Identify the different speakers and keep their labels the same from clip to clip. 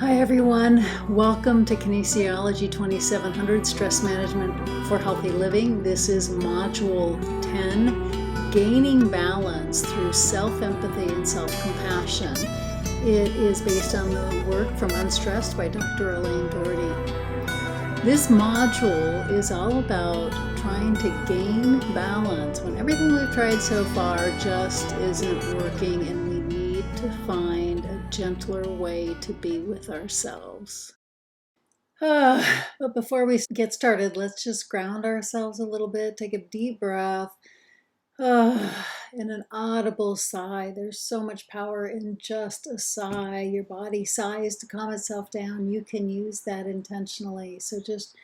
Speaker 1: Hi everyone, welcome to Kinesiology 2700 Stress Management for Healthy Living. This is Module 10, Gaining Balance Through Self-Empathy and Self-Compassion. It is based on the work from Unstressed by Dr. Elaine Doherty. This module is all about trying to gain balance when everything we've tried so far just isn't working and we need to find a gentler way to be with ourselves. But before we get started, let's just ground ourselves a little bit, take a deep breath, and an audible sigh. There's so much power in just a sigh. Your body sighs to calm itself down. You can use that intentionally. So just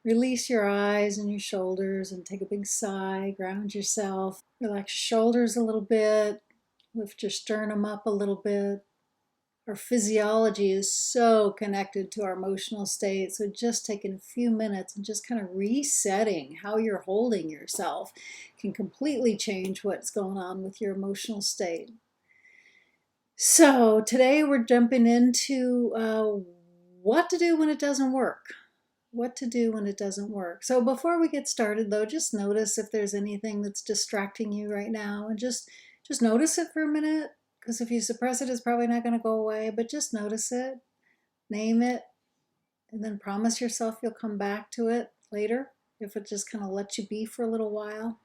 Speaker 1: release your eyes and your shoulders and take a big sigh. Ground yourself. Relax your shoulders a little bit. Lift your sternum up a little bit. Our physiology is so connected to our emotional state. So just taking a few minutes and just kind of resetting how you're holding yourself can completely change what's going on with your emotional state. So today we're jumping into what to do when it doesn't work. What to do when it doesn't work. So before we get started though, just notice if there's anything that's distracting you right now, and just notice it for a minute. Because if you suppress it, it's probably not going to go away, but just notice it, name it, and then promise yourself you'll come back to it later if it just kind of lets you be for a little while.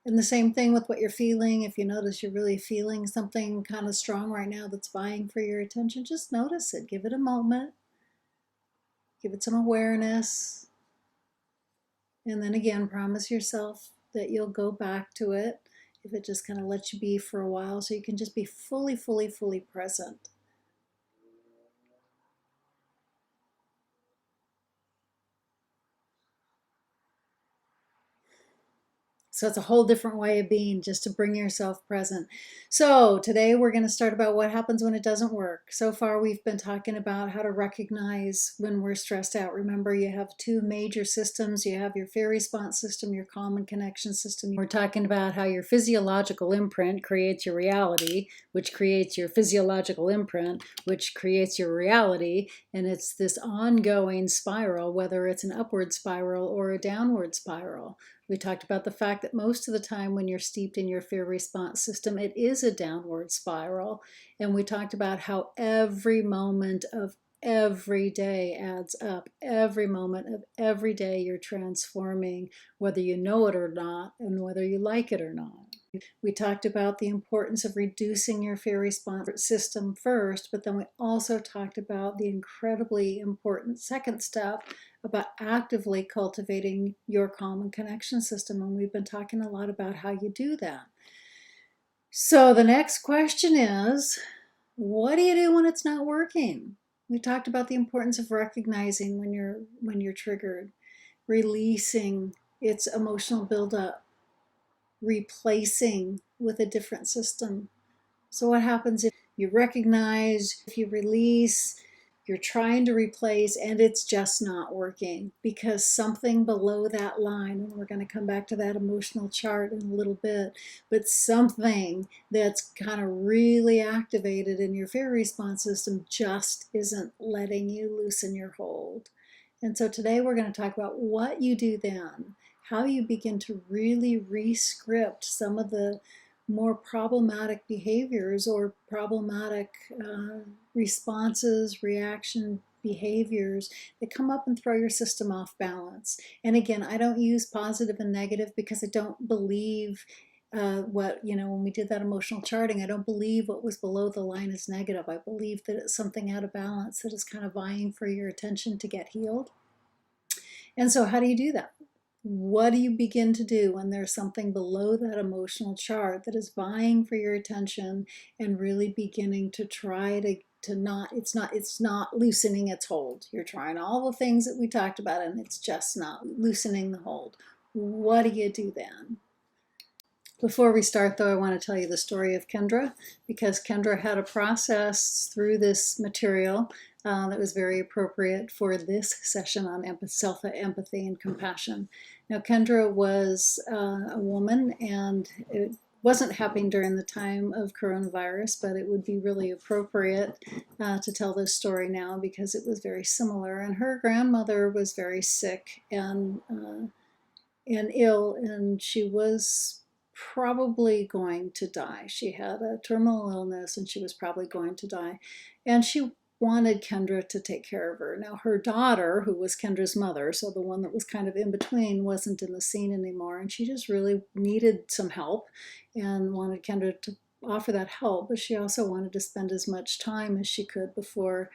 Speaker 1: And the same thing with what you're feeling. If you notice you're really feeling something kind of strong right now that's vying for your attention, just notice it. Give it a moment. Give it some awareness. And then again, promise yourself that you'll go back to it if it just kind of lets you be for a while, so you can just be fully present. So it's a whole different way of being, just to bring yourself present. So today we're going to start about what happens when it doesn't work. So far we've been talking about how to recognize when we're stressed out. Remember, you have two major systems. You have your fear response system, your calm and connection system. We're talking about how your physiological imprint creates your reality, which creates your physiological imprint, which creates your reality. And it's this ongoing spiral, whether it's an upward spiral or a downward spiral. We talked about the fact that most of the time when you're steeped in your fear response system, it is a downward spiral. And we talked about how every moment of every day adds up. Every moment of every day you're transforming, whether you know it or not, and whether you like it or not. We talked about the importance of reducing your fear response system first, but then we also talked about the incredibly important second step about actively cultivating your calm and connection system. And we've been talking a lot about how you do that. So the next question is, what do you do when it's not working? We talked about the importance of recognizing when you're triggered, releasing its emotional buildup, replacing with a different system. So what happens if you recognize, if you release, you're trying to replace, and it's just not working because something below that line, and we're going to come back to that emotional chart in a little bit, but something that's kind of really activated in your fear response system just isn't letting you loosen your hold. And so today we're going to talk about what you do then, how you begin to really re-script some of the more problematic behaviors or problematic responses, reaction behaviors that come up and throw your system off balance. And again, I don't use positive and negative because I don't believe when we did that emotional charting, I don't believe what was below the line is negative. I believe that it's something out of balance that is kind of vying for your attention to get healed. And so how do you do that? What do you begin to do when there's something below that emotional chart that is vying for your attention and really beginning to try to not, it's not loosening its hold. You're trying all the things that we talked about and it's just not loosening the hold. What do you do then? Before we start though, I want to tell you the story of Kendra, because Kendra had a process through this material that was very appropriate for this session on self-empathy and compassion. Now, Kendra was a woman, and wasn't happening during the time of coronavirus, but it would be really appropriate to tell this story now because it was very similar. And her grandmother was very sick and ill, and she was probably going to die. She had a terminal illness and she was probably going to die. And she wanted Kendra to take care of her. Now, her daughter, who was Kendra's mother, so the one that was kind of in between, wasn't in the scene anymore. And she just really needed some help and wanted Kendra to offer that help. But she also wanted to spend as much time as she could before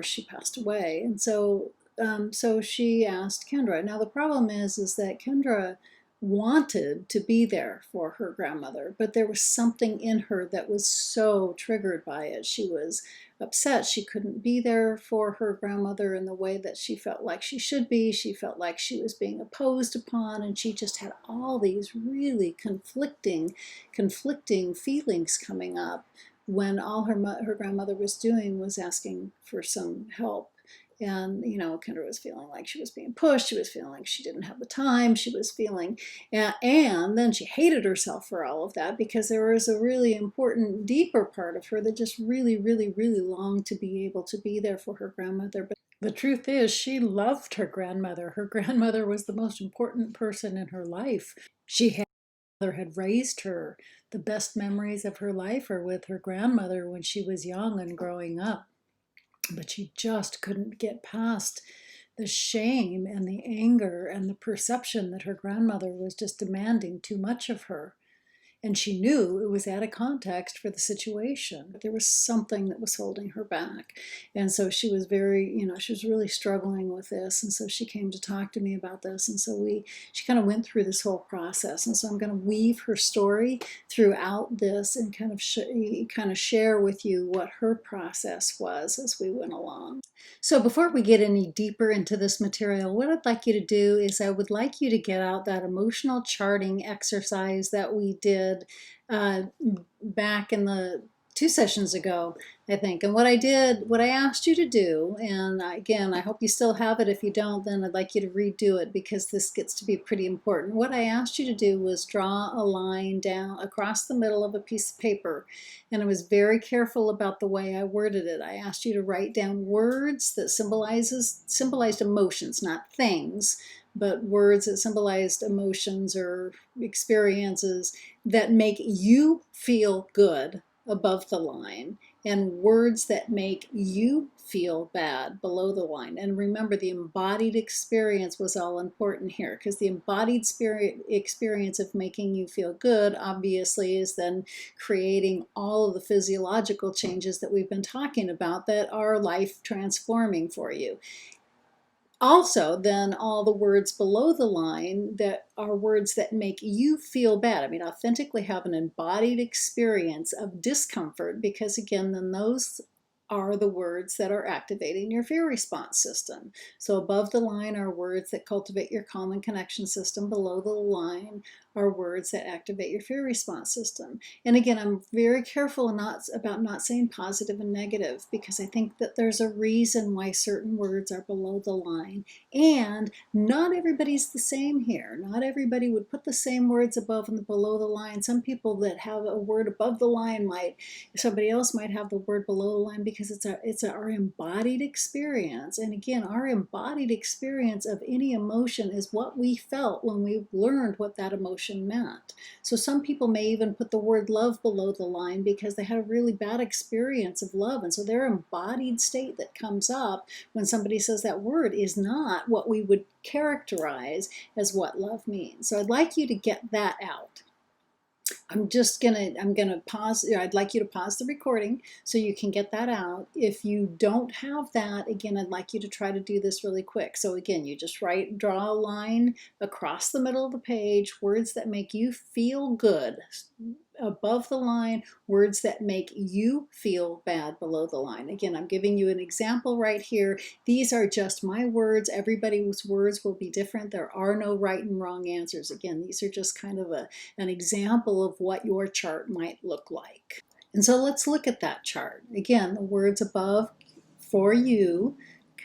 Speaker 1: she passed away. And so she asked Kendra. Now the problem is that Kendra wanted to be there for her grandmother, but there was something in her that was so triggered by it. She was upset she couldn't be there for her grandmother in the way that she felt like she should be. She felt like she was being opposed upon, and she just had all these really conflicting feelings coming up when all her grandmother was doing was asking for some help. And, Kendra was feeling like she was being pushed. She was feeling like she didn't have the time. She was feeling, and then she hated herself for all of that because there was a really important, deeper part of her that just really, really, really longed to be able to be there for her grandmother. But the truth is, she loved her grandmother. Her grandmother was the most important person in her life. Had raised her. The best memories of her life are with her grandmother when she was young and growing up. But she just couldn't get past the shame and the anger and the perception that her grandmother was just demanding too much of her. And she knew it was out of context for the situation. There was something that was holding her back. And so she was she was really struggling with this. And so she came to talk to me about this. And so she kind of went through this whole process. And so I'm going to weave her story throughout this and kind of share with you what her process was as we went along. So before we get any deeper into this material, what I'd like you to do is I would like you to get out that emotional charting exercise that we did back in the 2 sessions ago, I think. And what I asked you to do, and again, I hope you still have it. If you don't, then I'd like you to redo it because this gets to be pretty important. What I asked you to do was draw a line down across the middle of a piece of paper. And I was very careful about the way I worded it. I asked you to write down words that symbolized emotions, not things, but words that symbolized emotions or experiences that make you feel good above the line, and words that make you feel bad below the line. And remember, the embodied experience was all important here, because the embodied experience of making you feel good obviously is then creating all of the physiological changes that we've been talking about that are life transforming for you. Also, then all the words below the line that are words that make you feel bad. I mean, authentically have an embodied experience of discomfort, because again, then those are the words that are activating your fear response system. So above the line are words that cultivate your calm and connection system. Below the line are words that activate your fear response system. And again, I'm very careful about not saying positive and negative, because I think that there's a reason why certain words are below the line. And not everybody's the same here. Not everybody would put the same words above and below the line. Some people that have a word above the line somebody else might have the word below the line, because it's our embodied experience. And again, our embodied experience of any emotion is what we felt when we learned what that emotion meant. So some people may even put the word love below the line because they had a really bad experience of love. And so their embodied state that comes up when somebody says that word is not what we would characterize as what love means. So I'd like you to get that out. I'm gonna pause. I'd like you to pause the recording so you can get that out. If you don't have that, again, I'd like you to try to do this really quick. So again, you just draw a line across the middle of the page, words that make you feel good above the line, words that make you feel bad below the line. Again, I'm giving you an example right here. These are just my words. Everybody's words will be different. There are no right and wrong answers. Again, these are just kind of an example of what your chart might look like. And so let's look at that chart. Again, the words above for you,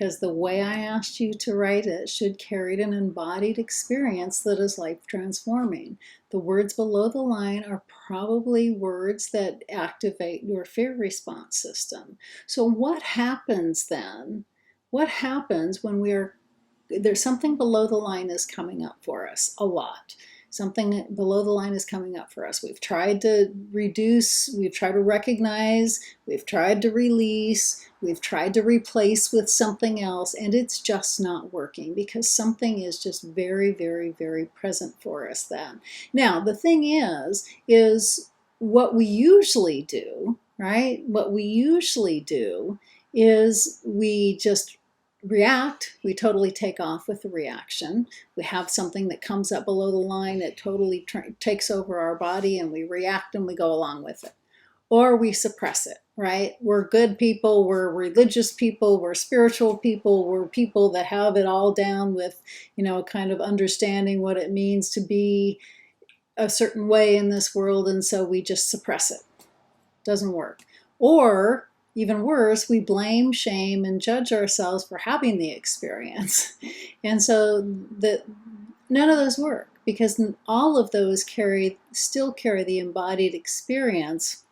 Speaker 1: because the way I asked you to write it should carry an embodied experience that is life transforming. The words below the line are probably words that activate your fear response system. So what happens then? What happens when there's something below the line is coming up for us a lot. Something below the line is coming up for us. We've tried to reduce, we've tried to recognize, we've tried to release, we've tried to replace with something else, and it's just not working because something is just very, very, very present for us then. Now, the thing is what we usually do, right? What we usually do is we just react, we totally take off with the reaction. We have something that comes up below the line that totally takes over our body and we react and we go along with it. Or we suppress it, right? We're good people, we're religious people, we're spiritual people, we're people that have it all down with, kind of understanding what it means to be a certain way in this world, and so we just suppress it. Doesn't work. Or even worse, we blame, shame, and judge ourselves for having the experience. And so none of those work because all of those still carry the embodied experience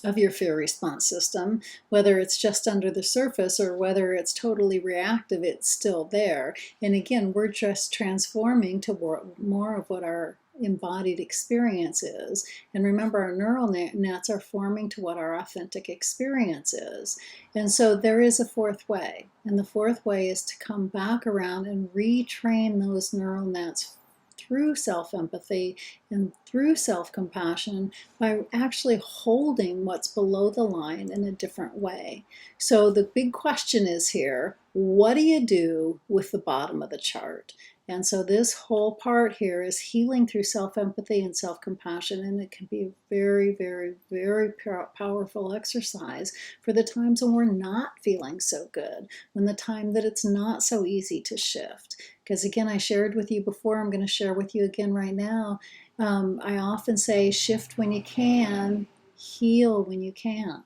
Speaker 1: of your fear response system. Whether it's just under the surface or whether it's totally reactive, it's still there. And again, we're just transforming to more of what our embodied experience is. And remember, our neural nets are forming to what our authentic experience is. And so there is a fourth way. And the fourth way is to come back around and retrain those neural nets through self-empathy and through self-compassion by actually holding what's below the line in a different way. So the big question is here, what do you do with the bottom of the chart? And so this whole part here is healing through self-empathy and self-compassion, and it can be a very, very, very powerful exercise for the times when we're not feeling so good, when the time that it's not so easy to shift. Because again, I shared with you before, I'm going to share with you again right now. I often say shift when you can, heal when you can't.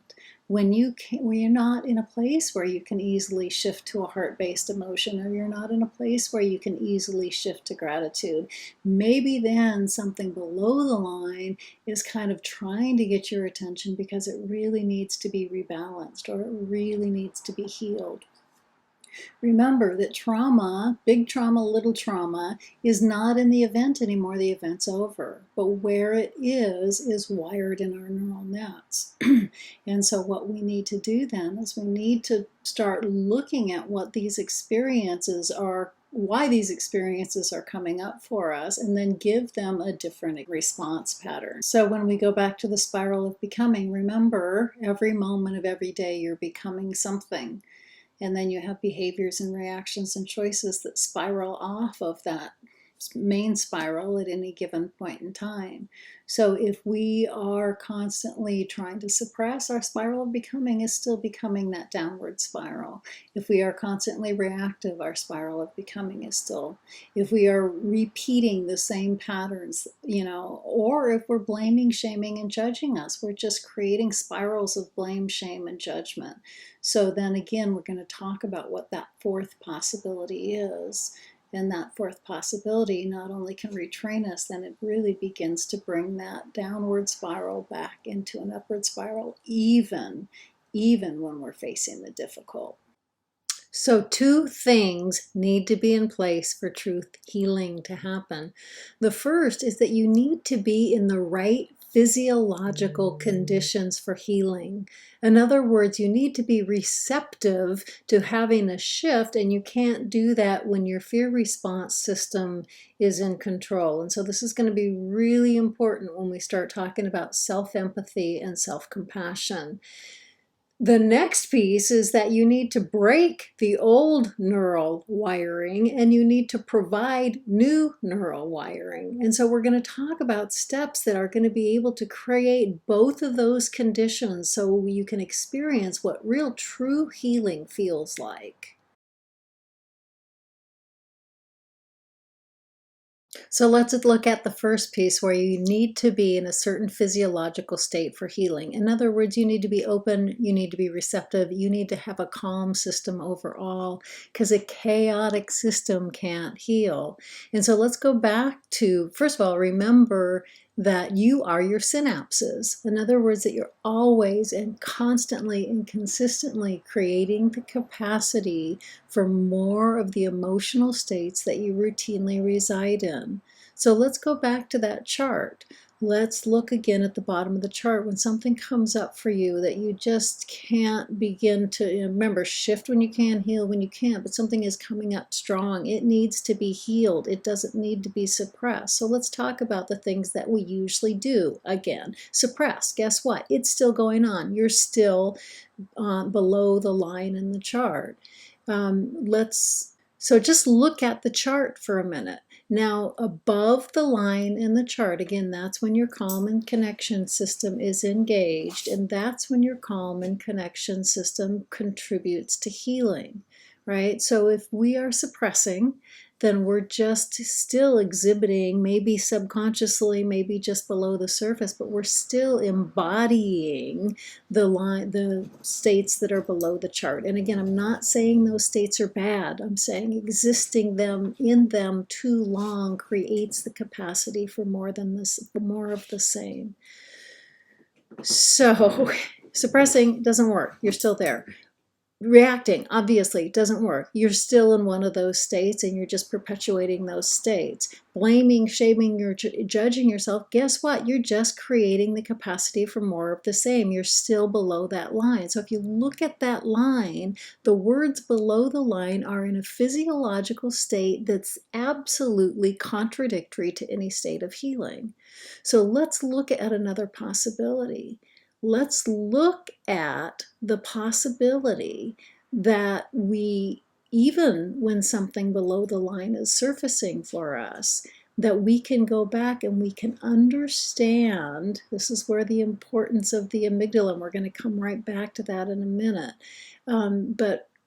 Speaker 1: When you're not in a place where you can easily shift to a heart-based emotion, or you're not in a place where you can easily shift to gratitude, maybe then something below the line is kind of trying to get your attention because it really needs to be rebalanced or it really needs to be healed. Remember that trauma, big trauma, little trauma, is not in the event anymore. The event's over. But where it is wired in our neural nets. And so what we need to do then is we need to start looking at what these experiences are, why these experiences are coming up for us, and then give them a different response pattern. So when we go back to the spiral of becoming, remember, every moment of every day you're becoming something. And then you have behaviors and reactions and choices that spiral off of that main spiral at any given point in time. So if we are constantly trying to suppress, our spiral of becoming is still becoming that downward spiral. If we are constantly reactive, our spiral of becoming is still. If we are repeating the same patterns, or if we're blaming, shaming, and judging us, we're just creating spirals of blame, shame, and judgment. So then again, we're going to talk about what that fourth possibility is. And that fourth possibility not only can retrain us, then it really begins to bring that downward spiral back into an upward spiral, even when we're facing the difficult. So two things need to be in place for truth healing to happen. The first is that you need to be in the right physiological conditions for healing. In other words, you need to be receptive to having a shift, and you can't do that when your fear response system is in control. And so this is going to be really important when we start talking about self-empathy and self-compassion. The next piece is that you need to break the old neural wiring and you need to provide new neural wiring. And so we're going to talk about steps that are going to be able to create both of those conditions so you can experience what real true healing feels like. So let's look at the first piece where you need to be in a certain physiological state for healing. In other words, you need to be open, you need to be receptive, you need to have a calm system overall, because a chaotic system can't heal. And so let's go back to, first of all, remember that you are your synapses. In other words, that you're always and constantly and consistently creating the capacity for more of the emotional states that you routinely reside in. So let's go back to that chart. Let's look again at the bottom of the chart. When something comes up for you that you just can't begin to, remember, shift when you can, heal when you can't, but something is coming up strong. It needs to be healed. It doesn't need to be suppressed. So let's talk about the things that we usually do. Again, suppress. Guess what? It's still going on. You're still below the line in the chart. So just look at the chart for a minute. Now, above the line in the chart, again, that's when your calm and connection system is engaged, and that's when your calm and connection system contributes to healing, right? So if we are suppressing, then we're just still exhibiting, maybe subconsciously, maybe just below the surface, but we're still embodying the states that are below the chart. And again, I'm not saying those states are bad. I'm saying existing in them too long creates the capacity for more of the same. So suppressing doesn't work. You're still there. Reacting, obviously, doesn't work. You're still in one of those states and you're just perpetuating those states. Blaming, shaming, you're judging yourself. Guess what? You're just creating the capacity for more of the same. You're still below that line. So if you look at that line, the words below the line are in a physiological state that's absolutely contradictory to any state of healing. So let's look at another possibility. Let's look at the possibility that we, even when something below the line is surfacing for us, that we can go back and we can understand. This is where the importance of the amygdala, and we're going to come right back to that in a minute,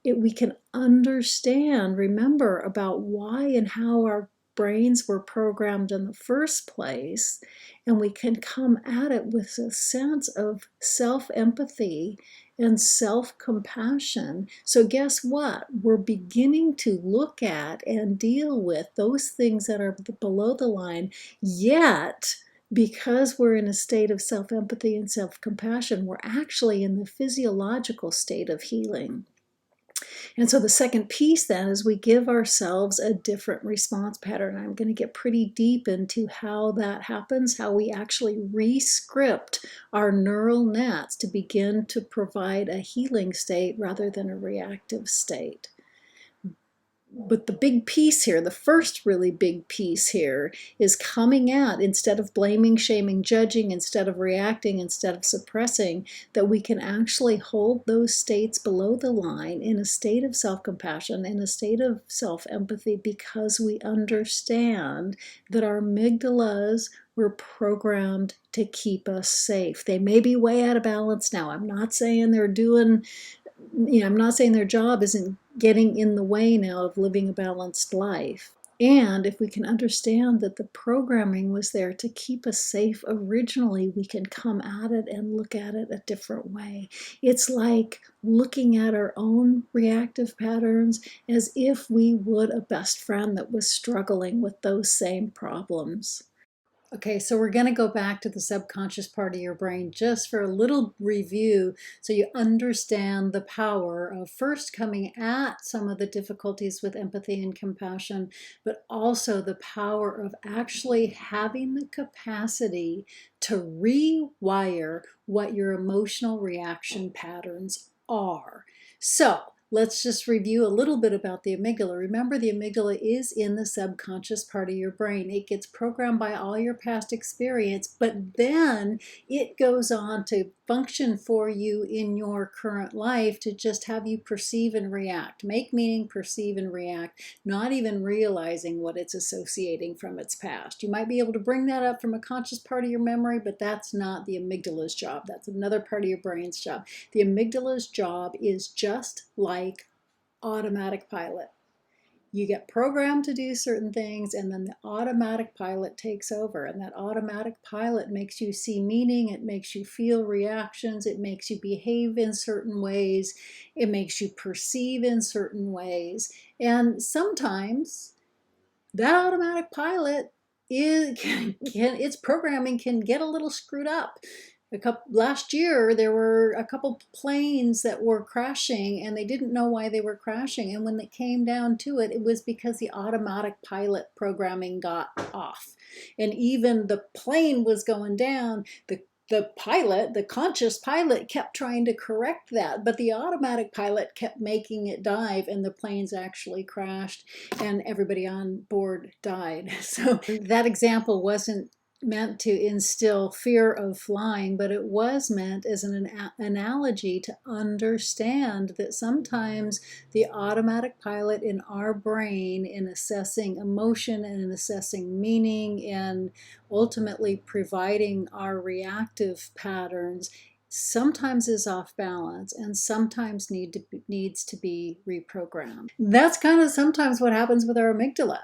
Speaker 1: we can understand, remember, about why and how our brains were programmed in the first place, and we can come at it with a sense of self-empathy and self-compassion. So guess what? We're beginning to look at and deal with those things that are below the line, yet because we're in a state of self-empathy and self-compassion, we're actually in the physiological state of healing. And so the second piece then is we give ourselves a different response pattern. I'm going to get pretty deep into how that happens, how we actually re-script our neural nets to begin to provide a healing state rather than a reactive state. But the big piece here, the first really big piece here, is coming out, instead of blaming, shaming, judging, instead of reacting, instead of suppressing, that we can actually hold those states below the line in a state of self-compassion, in a state of self-empathy, because we understand that our amygdalas were programmed to keep us safe. They may be way out of balance now. I'm not saying they're doing, I'm not saying their job isn't getting in the way now of living a balanced life. And if we can understand that the programming was there to keep us safe originally, we can come at it and look at it a different way. It's like looking at our own reactive patterns as if we would a best friend that was struggling with those same problems. Okay, so we're going to go back to the subconscious part of your brain just for a little review so you understand the power of first coming at some of the difficulties with empathy and compassion, but also the power of actually having the capacity to rewire what your emotional reaction patterns are. So, let's just review a little bit about the amygdala. Remember, the amygdala is in the subconscious part of your brain. It gets programmed by all your past experience, but then it goes on to function for you in your current life to just have you perceive and react. Make meaning, perceive and react, not even realizing what it's associating from its past. You might be able to bring that up from a conscious part of your memory, but that's not the amygdala's job. That's another part of your brain's job. The amygdala's job is just like automatic pilot. you get programmed to do certain things, and then the automatic pilot takes over. And that automatic pilot makes you see meaning, it makes you feel reactions, it makes you behave in certain ways, it makes you perceive in certain ways. And sometimes that automatic pilot its programming can get a little screwed up. Last year there were a couple planes that were crashing, and they didn't know why they were crashing, and when it came down to it, it was because the automatic pilot programming got off. And even the plane was going down, the pilot, the conscious pilot, kept trying to correct that, but the automatic pilot kept making it dive, and the planes actually crashed and everybody on board died. So that example wasn't meant to instill fear of flying, but it was meant as an analogy to understand that sometimes the automatic pilot in our brain, in assessing emotion and in assessing meaning and ultimately providing our reactive patterns, sometimes is off balance and sometimes needs to be reprogrammed. That's kind of sometimes what happens with our amygdala.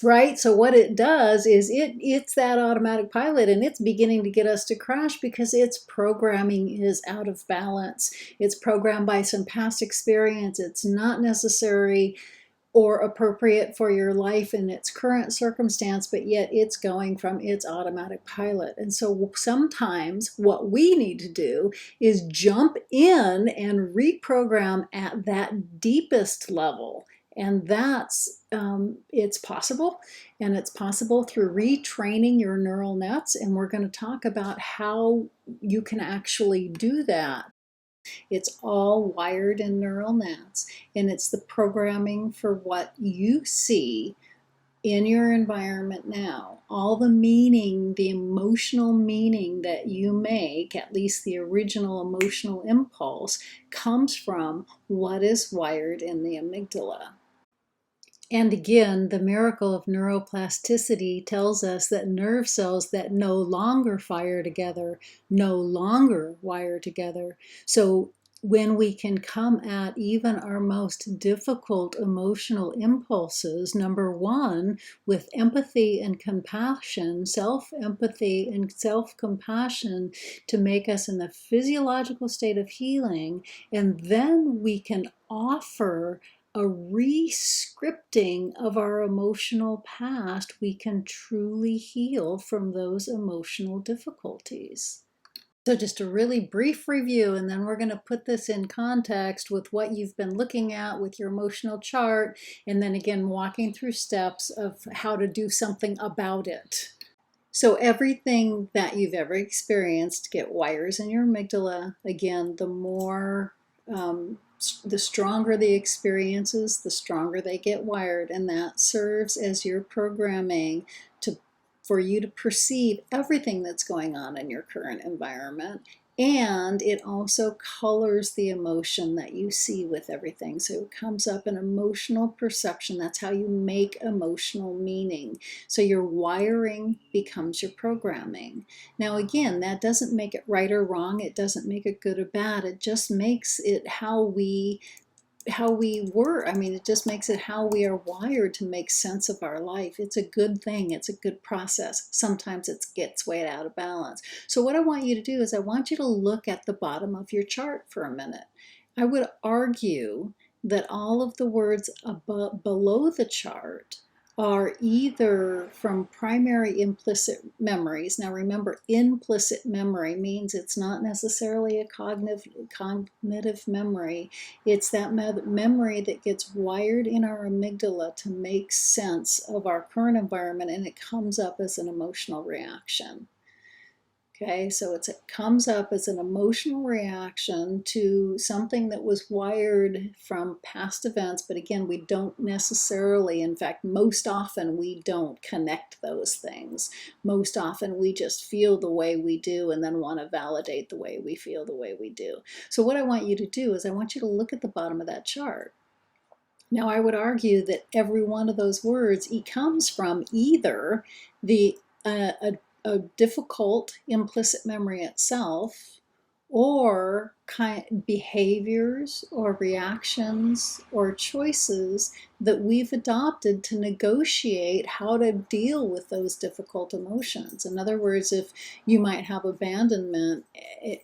Speaker 1: Right? So what it does is it's that automatic pilot, and it's beginning to get us to crash because its programming is out of balance. It's programmed by some past experience. It's not necessary or appropriate for your life in its current circumstance, but yet it's going from its automatic pilot. And so sometimes what we need to do is jump in and reprogram at that deepest level. And that's, it's possible, and it's possible through retraining your neural nets. And we're going to talk about how you can actually do that. It's all wired in neural nets, and it's the programming for what you see in your environment now. All the meaning, the emotional meaning that you make, at least the original emotional impulse, comes from what is wired in the amygdala. And again, the miracle of neuroplasticity tells us that nerve cells that no longer fire together, no longer wire together. So when we can come at even our most difficult emotional impulses, number one, with empathy and compassion, self-empathy and self-compassion to make us in the physiological state of healing, and then we can offer a re-scripting of our emotional past, we can truly heal from those emotional difficulties. So just a really brief review, and then we're going to put this in context with what you've been looking at with your emotional chart, and then again walking through steps of how to do something about it. So everything that you've ever experienced get wires in your amygdala. Again, the stronger the experiences, the stronger they get wired, and that serves as your programming for you to perceive everything that's going on in your current environment. And it also colors the emotion that you see with everything. So it comes up an emotional perception. That's how you make emotional meaning. So your wiring becomes your programming. Now again, that doesn't make it right or wrong. It doesn't make it good or bad. It just makes it how we were. I mean, it just makes it how we are wired to make sense of our life. It's a good thing. It's a good process. Sometimes it gets way out of balance. So what I want you to do is I want you to look at the bottom of your chart for a minute. I would argue that all of the words below the chart are either from primary implicit memories. Now remember, implicit memory means it's not necessarily a cognitive memory. It's that memory that gets wired in our amygdala to make sense of our current environment, and it comes up as an emotional reaction. Okay, so it comes up as an emotional reaction to something that was wired from past events, but again, we don't necessarily, in fact, most often we don't connect those things. Most often we just feel the way we do and then want to validate the way we feel the way we do. So what I want you to do is I want you to look at the bottom of that chart. Now, I would argue that every one of those words comes from either a difficult implicit memory itself, or behaviors or reactions or choices that we've adopted to negotiate how to deal with those difficult emotions. In other words, if you might have abandonment,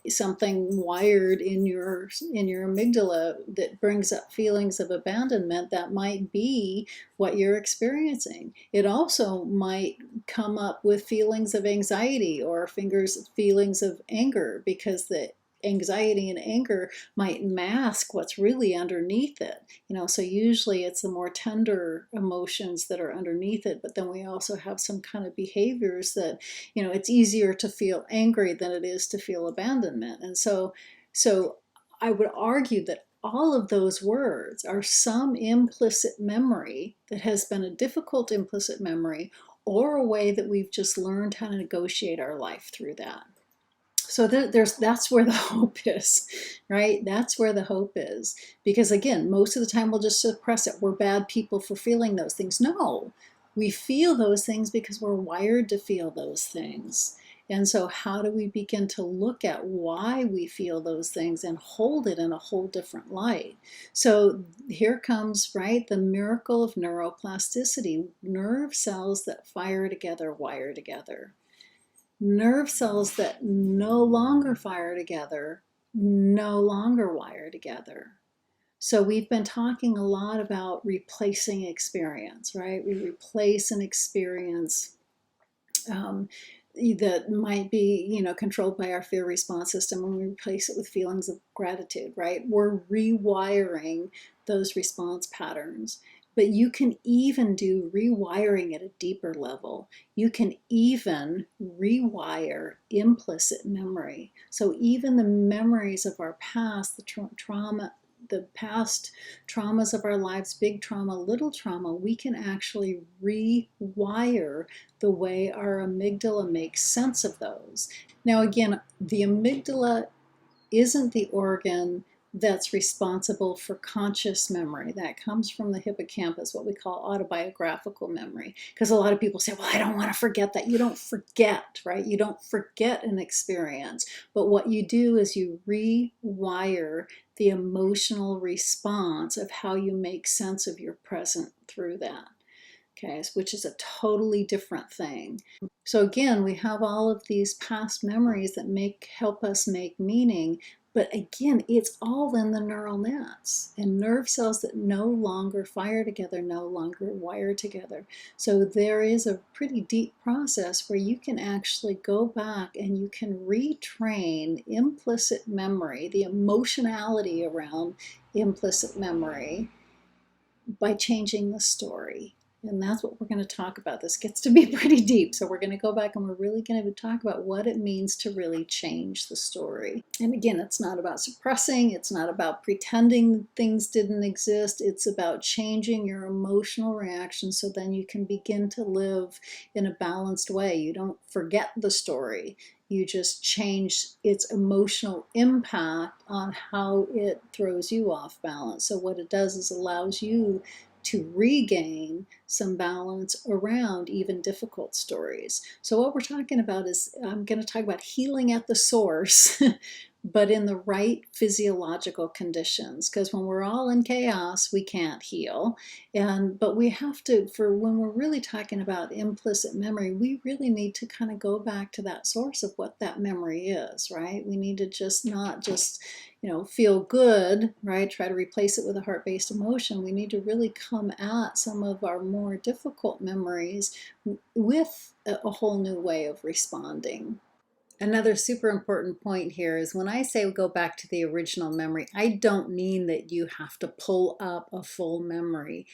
Speaker 1: something wired in your amygdala that brings up feelings of abandonment, that might be what you're experiencing. It also might come up with feelings of anxiety or feelings of anger, because the anxiety and anger might mask what's really underneath it. So usually it's the more tender emotions that are underneath it, but then we also have some kind of behaviors that, it's easier to feel angry than it is to feel abandonment. And so I would argue that all of those words are some implicit memory that has been a difficult implicit memory, or a way that we've just learned how to negotiate our life through that. So that's where the hope is, right? That's where the hope is. Because again, most of the time we'll just suppress it. We're bad people for feeling those things. No, we feel those things because we're wired to feel those things. And so how do we begin to look at why we feel those things and hold it in a whole different light? So here comes, right, the miracle of neuroplasticity. Nerve cells that fire together wire together. Nerve cells that no longer fire together no longer wire together. So we've been talking a lot about replacing experience, right? We replace an experience that might be, controlled by our fear response system, and we replace it with feelings of gratitude, right? We're rewiring those response patterns. But you can even do rewiring at a deeper level. You can even rewire implicit memory. So even the memories of our past, the trauma, the past traumas of our lives, big trauma, little trauma, we can actually rewire the way our amygdala makes sense of those. Now again, the amygdala isn't the organ that's responsible for conscious memory. That comes from the hippocampus, what we call autobiographical memory. Because a lot of people say, well, I don't want to forget that. You don't forget, right? You don't forget an experience. But what you do is you rewire the emotional response of how you make sense of your present through that. Okay, which is a totally different thing. So again, we have all of these past memories that help us make meaning, but again, it's all in the neural nets, and nerve cells that no longer fire together no longer wire together. So there is a pretty deep process where you can actually go back and you can retrain implicit memory, the emotionality around implicit memory, by changing the story. And that's what we're going to talk about. This gets to be pretty deep. So we're going to go back and we're really going to talk about what it means to really change the story. And again, it's not about suppressing. It's not about pretending things didn't exist. It's about changing your emotional reaction so then you can begin to live in a balanced way. You don't forget the story. You just change its emotional impact on how it throws you off balance. So what it does is allows you to regain some balance around even difficult stories. So what we're talking about is, I'm going to talk about healing at the source, but in the right physiological conditions. Because when we're all in chaos, we can't heal. But we have to, for when we're really talking about implicit memory, we really need to kind of go back to that source of what that memory is, right? We need to not just feel good, right? Try to replace it with a heart-based emotion. We need to really come at some of our more difficult memories with a whole new way of responding. Another super important point here is when I say go back to the original memory, I don't mean that you have to pull up a full memory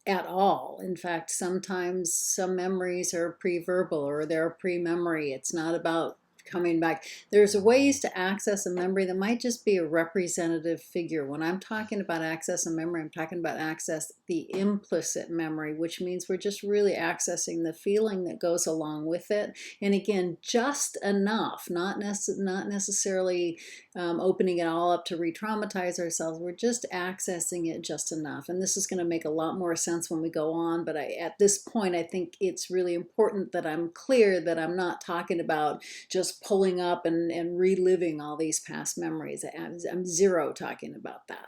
Speaker 1: at all. In fact, sometimes some memories are pre-verbal or they're pre-memory. It's not about coming back. There's ways to access a memory that might just be a representative figure. When I'm talking about access a memory, I'm talking about access the implicit memory, which means we're just really accessing the feeling that goes along with it. And again, just enough, not necessarily opening it all up to re-traumatize ourselves. We're just accessing it just enough. And this is going to make a lot more sense when we go on. But at this point, I think it's really important that I'm clear that I'm not talking about just just pulling up and reliving all these past memories. I'm zero talking about that.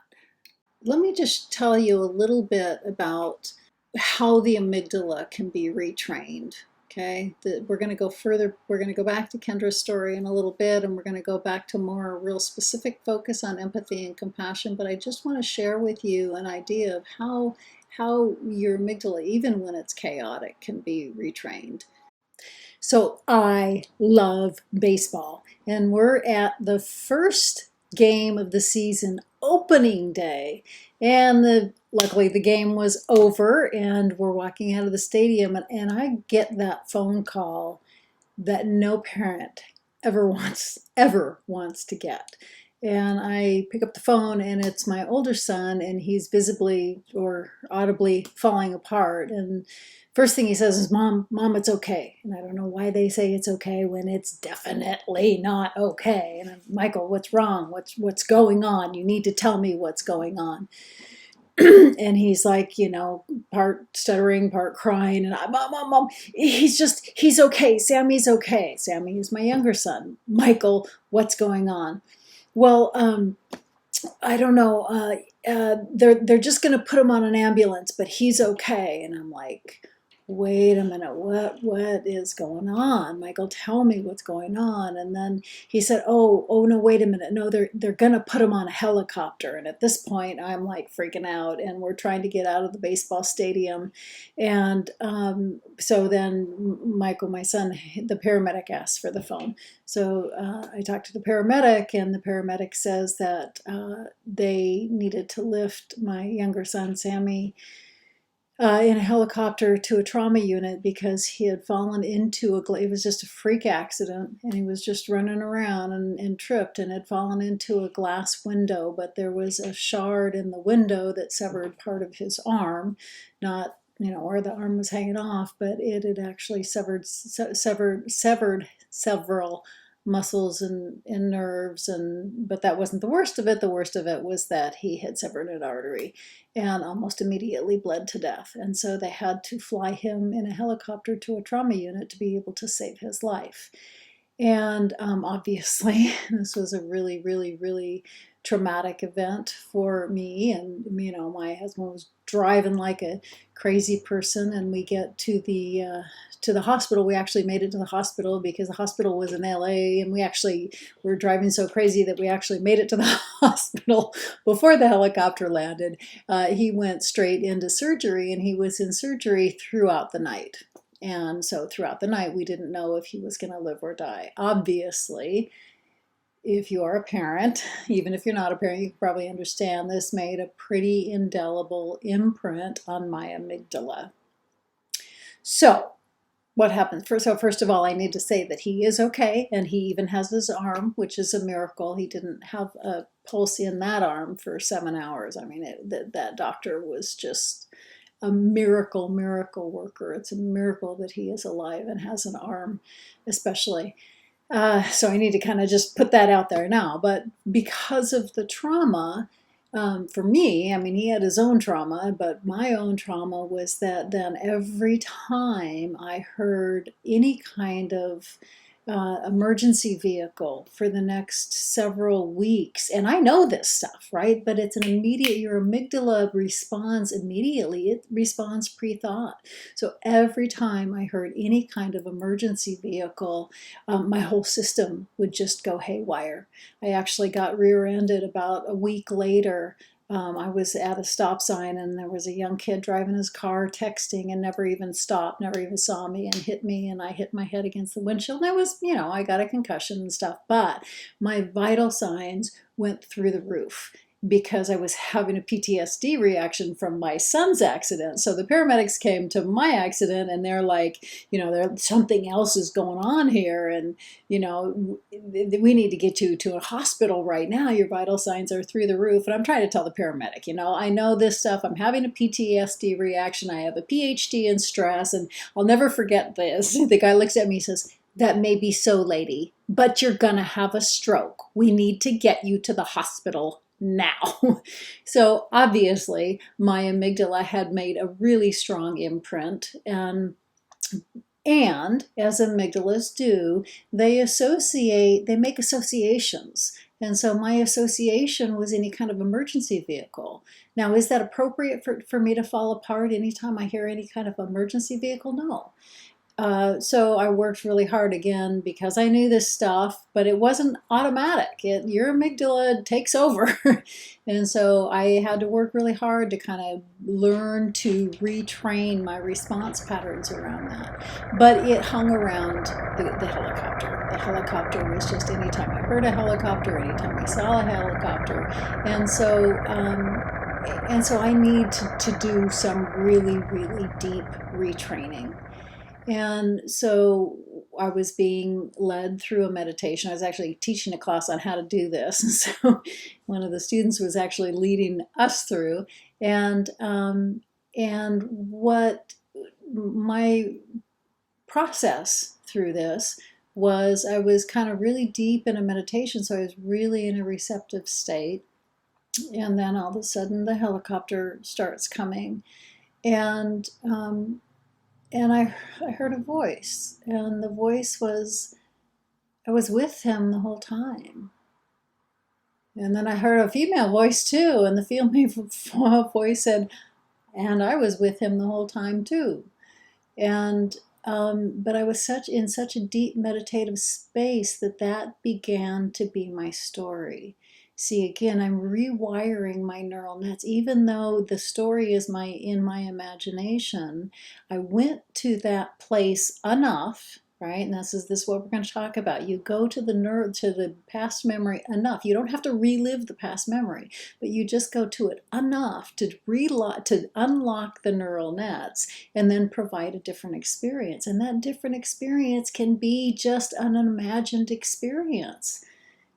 Speaker 1: Let me just tell you a little bit about how the amygdala can be retrained. Okay, we're going to go further. We're going to go back to Kendra's story in a little bit, and we're going to go back to more real specific focus on empathy and compassion. But I just want to share with you an idea of how your amygdala, even when it's chaotic, can be retrained. So I love baseball, and we're at the first game of the season, opening day, and luckily the game was over, and we're walking out of the stadium, and I get that phone call that no parent ever wants to get. And I pick up the phone, and it's my older son, and he's visibly or audibly falling apart. And first thing he says is, Mom, it's okay. And I don't know why they say it's okay when it's definitely not okay. And I'm, Michael, what's wrong? What's going on? You need to tell me what's going on. And he's like, part stuttering, part crying, and I'm, Mom, he's okay. Sammy's okay. Sammy is my younger son. Michael, what's going on? Well, I don't know. They're just going to put him on an ambulance, but he's okay. And I'm like, wait a minute, what is going on? Michael, tell me what's going on. And then he said, oh no, wait a minute. No, they're going to put him on a helicopter. And at this point, I'm like freaking out, and we're trying to get out of the baseball stadium. And so then Michael, my son, the paramedic asks for the phone. So I talked to the paramedic, and the paramedic says that they needed to lift my younger son, Sammy, in a helicopter to a trauma unit because he had fallen into it was just a freak accident, and he was just running around and tripped and had fallen into a glass window, but there was a shard in the window that severed part of his arm, not where the arm was hanging off, but it had actually severed several muscles and nerves, but that wasn't the worst of it. The worst of it was that he had severed an artery and almost immediately bled to death. And so they had to fly him in a helicopter to a trauma unit to be able to save his life. And obviously, this was a really, really, really traumatic event for me. And, my husband was driving like a crazy person, and we get to the hospital. We actually made it to the hospital because the hospital was in LA, and we actually were driving so crazy that we actually made it to the hospital before the helicopter landed. He went straight into surgery, and he was in surgery throughout the night. And so throughout the night, we didn't know if he was going to live or die. Obviously, if you are a parent, even if you're not a parent, you can probably understand this made a pretty indelible imprint on my amygdala. So what happened? First of all, I need to say that he is okay, and he even has his arm, which is a miracle. He didn't have a pulse in that arm for 7 hours. I mean, that doctor was just a miracle worker. It's a miracle that he is alive and has an arm, especially. So I need to kind of just put that out there now. But because of the trauma, for me, I mean, he had his own trauma, but my own trauma was that then every time I heard any kind of emergency vehicle for the next several weeks, and I know this stuff, right? But it's an immediate, your amygdala responds immediately. It responds pre-thought. So every time I heard any kind of emergency vehicle, my whole system would just go haywire. I actually got rear-ended about a week later. I was at a stop sign, and there was a young kid driving his car, texting, and never even stopped, never even saw me, and hit me, and I hit my head against the windshield. And I was, I got a concussion and stuff, but my vital signs went through the roof because I was having a PTSD reaction from my son's accident. So the paramedics came to my accident, and they're like, something else is going on here, and we need to get you to a hospital right now. Your vital signs are through the roof. And I'm trying to tell the paramedic, I know this stuff. I'm having a PTSD reaction. I have a PhD in stress, and I'll never forget this. The guy looks at me and says, "That may be so, lady, but you're gonna have a stroke. We need to get you to the hospital now." So obviously my amygdala had made a really strong imprint, and And as amygdalas do, they make associations. And so my association was any kind of emergency vehicle. Now, is that appropriate for me to fall apart anytime I hear any kind of emergency vehicle? No. So I worked really hard again because I knew this stuff, but it wasn't automatic. Your amygdala takes over. And so I had to work really hard to kind of learn to retrain my response patterns around that. But it hung around the helicopter. The helicopter was just anytime I heard a helicopter, anytime I saw a helicopter. And so I need to do some really, really deep retraining. And so I was being led through a meditation. I was actually teaching a class on how to do this. And so one of the students was actually leading us through. And what my process through this was, I was kind of really deep in a meditation. So I was really in a receptive state. And then all of a sudden the helicopter starts coming. And I heard a voice, and the voice was, I was with him the whole time. And then I heard a female voice too, and the female voice said, and I was with him the whole time too. And but I was in such a deep meditative space that began to be my story. See, again, I'm rewiring my neural nets. Even though the story is in my imagination, I went to that place enough, right? And this is what we're going to talk about. You go to the past memory enough. You don't have to relive the past memory, but you just go to it enough to unlock the neural nets and then provide a different experience. And that different experience can be just an imagined experience.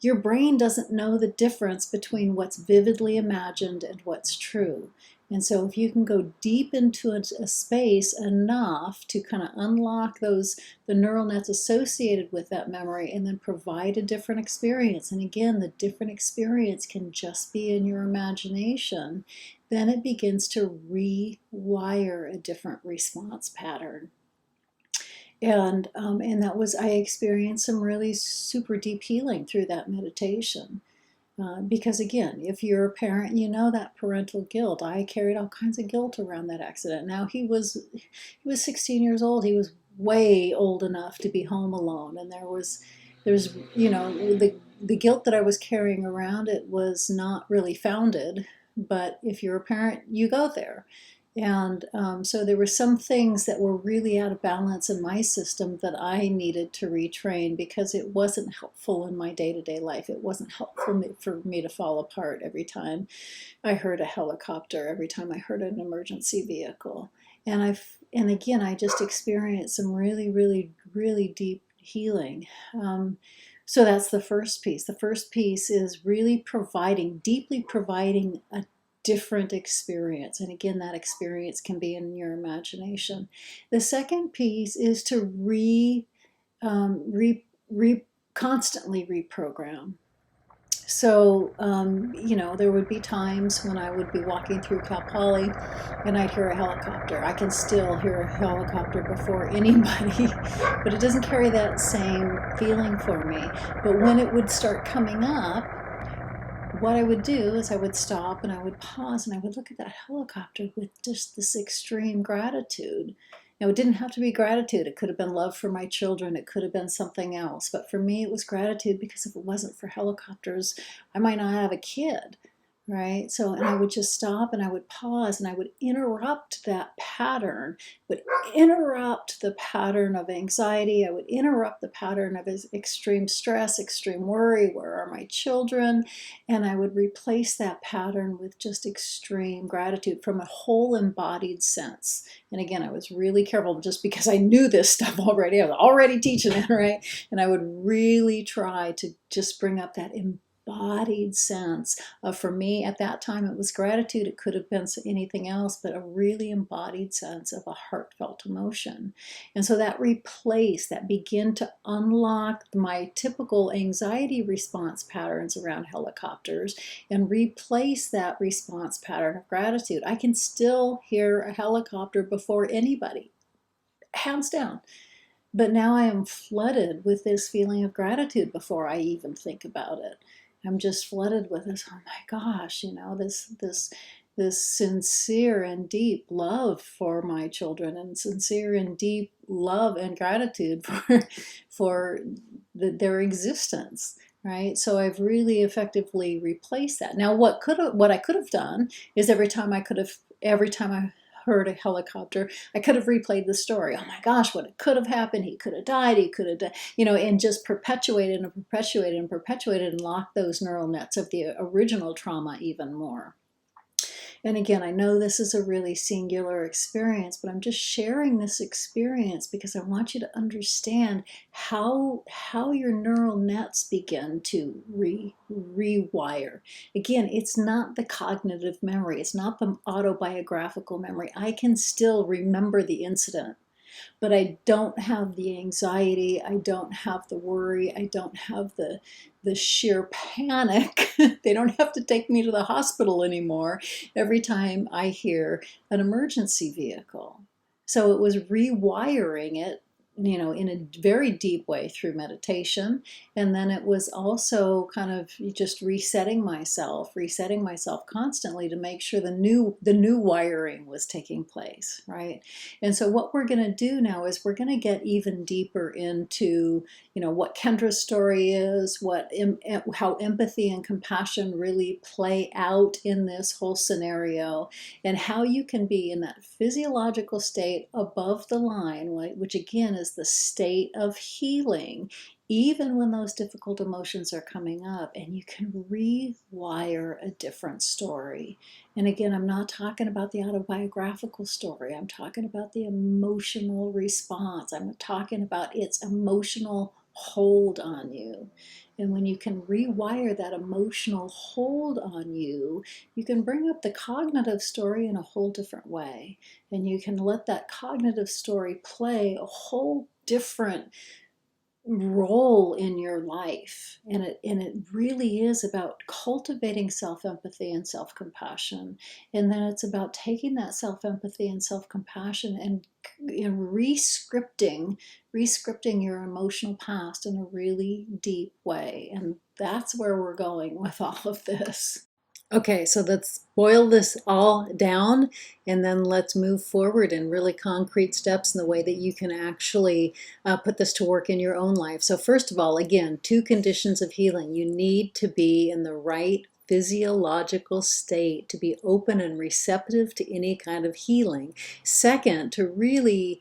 Speaker 1: Your brain doesn't know the difference between what's vividly imagined and what's true. And so if you can go deep into a space enough to kind of unlock the neural nets associated with that memory and then provide a different experience, and again, the different experience can just be in your imagination, then it begins to rewire a different response pattern. And I experienced some really super deep healing through that meditation. Because again, if you're a parent, you know that parental guilt. I carried all kinds of guilt around that accident. Now he was 16 years old. He was way old enough to be home alone, and there's the guilt that I was carrying around, it was not really founded. But if you're a parent, you go there. And so there were some things that were really out of balance in my system that I needed to retrain because it wasn't helpful in my day-to-day life. It wasn't helpful for me to fall apart every time I heard a helicopter, every time I heard an emergency vehicle. And again, I just experienced some really, really, really deep healing. So that's the first piece. The first piece is really deeply providing a different experience. And again, that experience can be in your imagination. The second piece is to constantly reprogram. So, there would be times when I would be walking through Cal Poly and I'd hear a helicopter. I can still hear a helicopter before anybody, but it doesn't carry that same feeling for me. But when it would start coming up, what I would do is I would stop and I would pause and I would look at that helicopter with just this extreme gratitude. Now, it didn't have to be gratitude. It could have been love for my children. It could have been something else. But for me, it was gratitude, because if it wasn't for helicopters, I might not have a kid. Right? So, and I would just stop and I would pause and I would interrupt that pattern, would interrupt the pattern of anxiety. I would interrupt the pattern of extreme stress, extreme worry. Where are my children? And I would replace that pattern with just extreme gratitude from a whole embodied sense. And again, I was really careful just because I knew this stuff already. I was already teaching it, right? And I would really try to just bring up that embodied sense of, for me at that time, it was gratitude. It could have been anything else, but a really embodied sense of a heartfelt emotion. And so that began to unlock my typical anxiety response patterns around helicopters and replace that response pattern of gratitude. I can still hear a helicopter before anybody, hands down. But now I am flooded with this feeling of gratitude before I even think about it. I'm just flooded with this, oh my gosh, this sincere and deep love for my children, and sincere and deep love and gratitude for their existence, right? So I've really effectively replaced that. Now, what I could have done is every time I heard a helicopter, I could have replayed the story. Oh my gosh, what could have happened? He could have died. He could have died, and just perpetuated and perpetuated and perpetuated and locked those neural nets of the original trauma even more. And again, I know this is a really singular experience, but I'm just sharing this experience because I want you to understand how your neural nets begin to rewire. Again, it's not the cognitive memory, it's not the autobiographical memory. I can still remember the incident, but I don't have the anxiety, I don't have the worry, I don't have the sheer panic. They don't have to take me to the hospital anymore every time I hear an emergency vehicle. So it was rewiring it, in a very deep way through meditation. And then it was also kind of just resetting myself constantly to make sure the new wiring was taking place, right? And so what we're going to do now is we're going to get even deeper into, what Kendra's story is, how empathy and compassion really play out in this whole scenario, and how you can be in that physiological state above the line, which again is the state of healing, even when those difficult emotions are coming up, and you can rewire a different story. And again, I'm not talking about the autobiographical story. I'm talking about the emotional response. I'm talking about its emotional hold on you. And when you can rewire that emotional hold on you, you can bring up the cognitive story in a whole different way. And you can let that cognitive story play a whole different role in your life. And it really is about cultivating self-empathy and self-compassion. And then it's about taking that self-empathy and self-compassion and re-scripting your emotional past in a really deep way. And that's where we're going with all of this. Okay, so let's boil this all down, and then let's move forward in really concrete steps in the way that you can actually put this to work in your own life. So first of all, again, two conditions of healing. You need to be in the right physiological state to be open and receptive to any kind of healing. Second, to really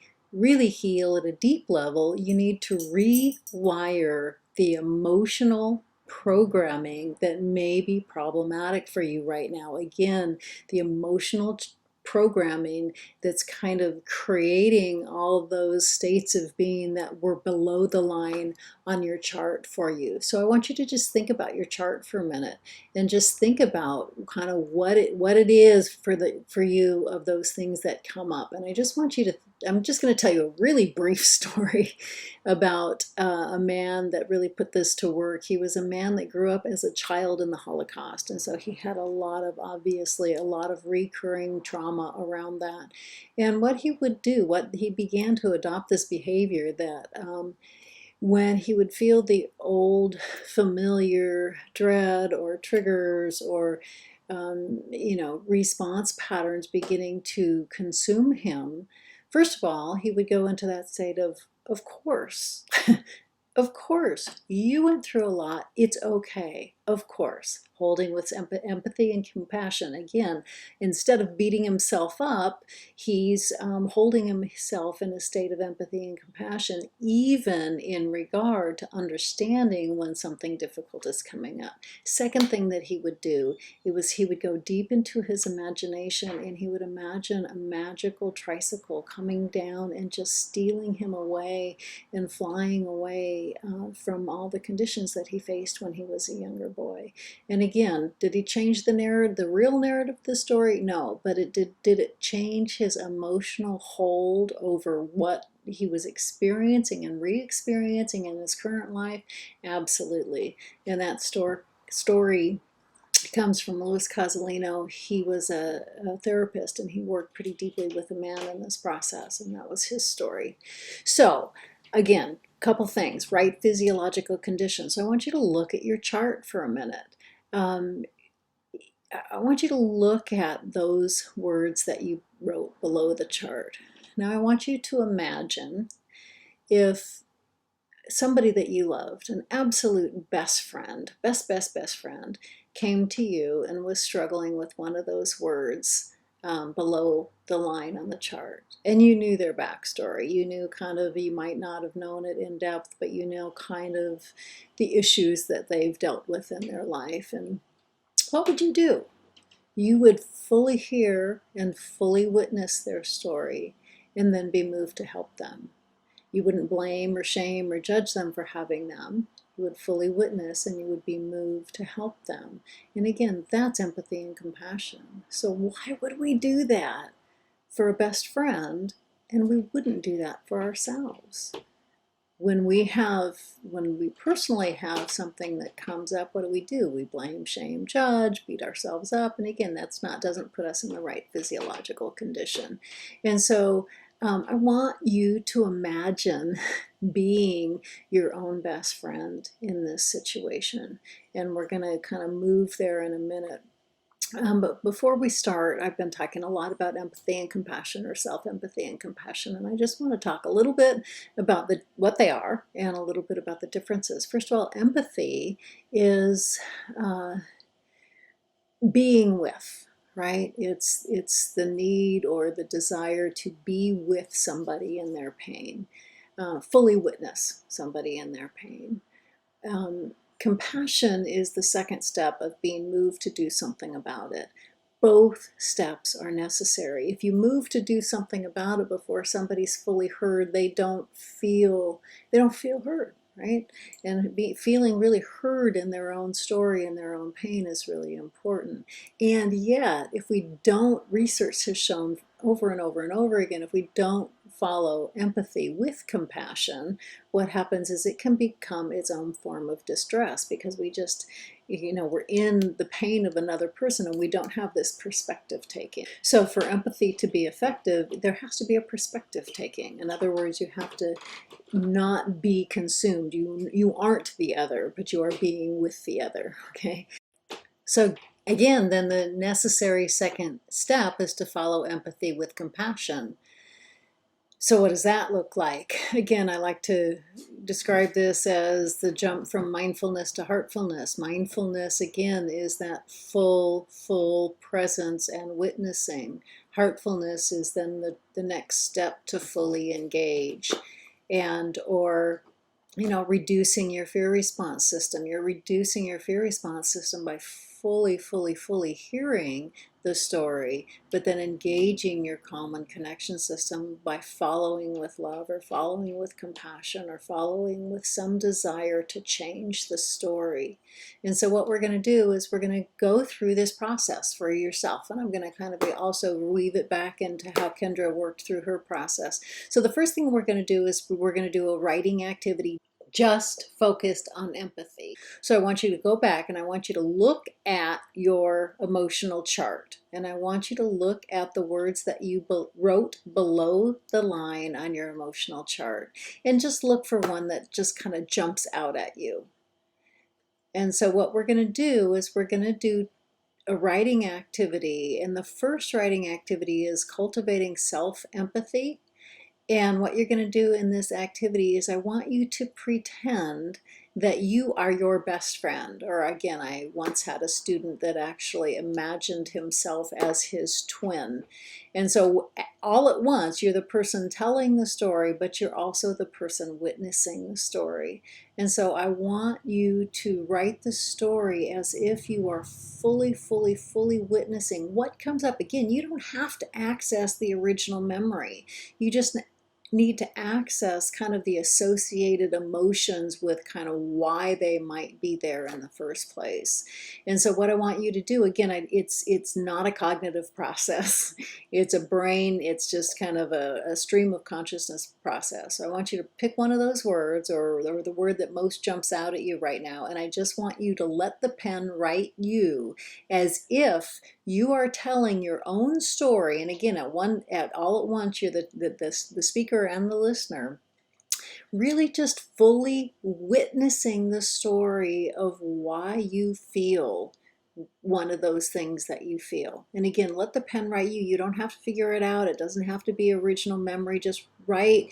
Speaker 1: heal at a deep level, you need to rewire the emotional programming that may be problematic for you right now. Again, the emotional programming that's kind of creating all those states of being that were below the line on your chart for you. So I want you to just think about your chart for a minute and just think about kind of what it is for you of those things that come up. And I just want you to I'm just going to tell you a really brief story about a man that really put this to work. He was a man that grew up as a child in the Holocaust, and so he had obviously a lot of recurring trauma around that. And what he would do, what he began to adopt this behavior that when he would feel the old familiar dread or triggers or response patterns beginning to consume him, first of all, he would go into that state of course. Of course, you went through a lot. It's okay. Of course. Holding with empathy and compassion. Again, instead of beating himself up, he's holding himself in a state of empathy and compassion, even in regard to understanding when something difficult is coming up. Second thing that he would do, he would go deep into his imagination, and he would imagine a magical tricycle coming down and just stealing him away and flying away from all the conditions that he faced when he was a younger boy. And again, did he change the real narrative of the story? No, but did it change his emotional hold over what he was experiencing and re-experiencing in his current life? Absolutely. And that story comes from Louis Cozolino. He was a therapist, and he worked pretty deeply with a man in this process, and that was his story. So Again, couple things, right physiological conditions. So I want you to look at your chart for a minute. Um, I want you to look at those words that you wrote below the chart. Now I want you to imagine if somebody that you loved, an absolute best friend, best friend, came to you and was struggling with one of those words below the line on the chart. And you knew their backstory. You knew kind of, you might not have known it in depth, but you know kind of the issues that they've dealt with in their life. And what would you do? You would fully hear and fully witness their story and then be moved to help them. You wouldn't blame or shame or judge them for having them. You would fully witness and you would be moved to help them. And again, that's empathy and compassion. So why would we do that for a best friend and we wouldn't do that for ourselves? When we personally have something that comes up, what do? We blame, shame, judge, beat ourselves up. And again, doesn't put us in the right physiological condition. And so I want you to imagine being your own best friend in this situation. And we're going to kind of move there in a minute. But before we start, I've been talking a lot about empathy and compassion, or self-empathy and compassion, and I just want to talk a little bit about what they are and a little bit about the differences. First of all, empathy is being with, right? It's the need or the desire to be with somebody in their pain, fully witness somebody in their pain. Compassion is the second step of being moved to do something about it. Both steps are necessary. If you move to do something about it before somebody's fully heard, they don't feel heard, right? And feeling really heard in their own story and their own pain is really important. And yet, if we don't, research has shown over and over and over again, if we don't follow empathy with compassion, what happens is it can become its own form of distress, because we just, we're in the pain of another person and we don't have this perspective taking. So for empathy to be effective, there has to be a perspective taking. In other words, you have to not be consumed. You aren't the other, but you are being with the other, okay? So again, then the necessary second step is to follow empathy with compassion. So what does that look like? Again, I like to describe this as the jump from mindfulness to heartfulness. Mindfulness, again, is that full presence and witnessing. Heartfulness is then the next step to fully engage, and or reducing your fear response system. You're reducing your fear response system by fully hearing the story, but then engaging your calm and connection system by following with love, or following with compassion, or following with some desire to change the story. And so what we're going to do is we're going to go through this process for yourself, and I'm going to kind of also weave it back into how Kendra worked through her process. So the first thing we're going to do is we're going to do a writing activity just focused on empathy. So I want you to go back and I want you to look at your emotional chart, and I want you to look at the words that you wrote below the line on your emotional chart, and just look for one that just kind of jumps out at you. And so what we're going to do is we're going to do a writing activity, and the first writing activity is cultivating self-empathy. And what you're going to do in this activity is I want you to pretend that you are your best friend. Or again, I once had a student that actually imagined himself as his twin. And so all at once, you're the person telling the story, but you're also the person witnessing the story. And so I want you to write the story as if you are fully witnessing what comes up. Again, you don't have to access the original memory. You just need to access kind of the associated emotions with kind of why they might be there in the first place. And so what I want you to do, again, it's not a cognitive process. It's a brain, it's just kind of a stream of consciousness process. So I want you to pick one of those words, or the word that most jumps out at you right now, and I just want you to let the pen write you as if you are telling your own story. And again, all at once, you're the speaker and the listener. really just fully witnessing the story of why you feel one of those things that you feel. And again, let the pen write you. You don't have to figure it out. It doesn't have to be original memory. Just write.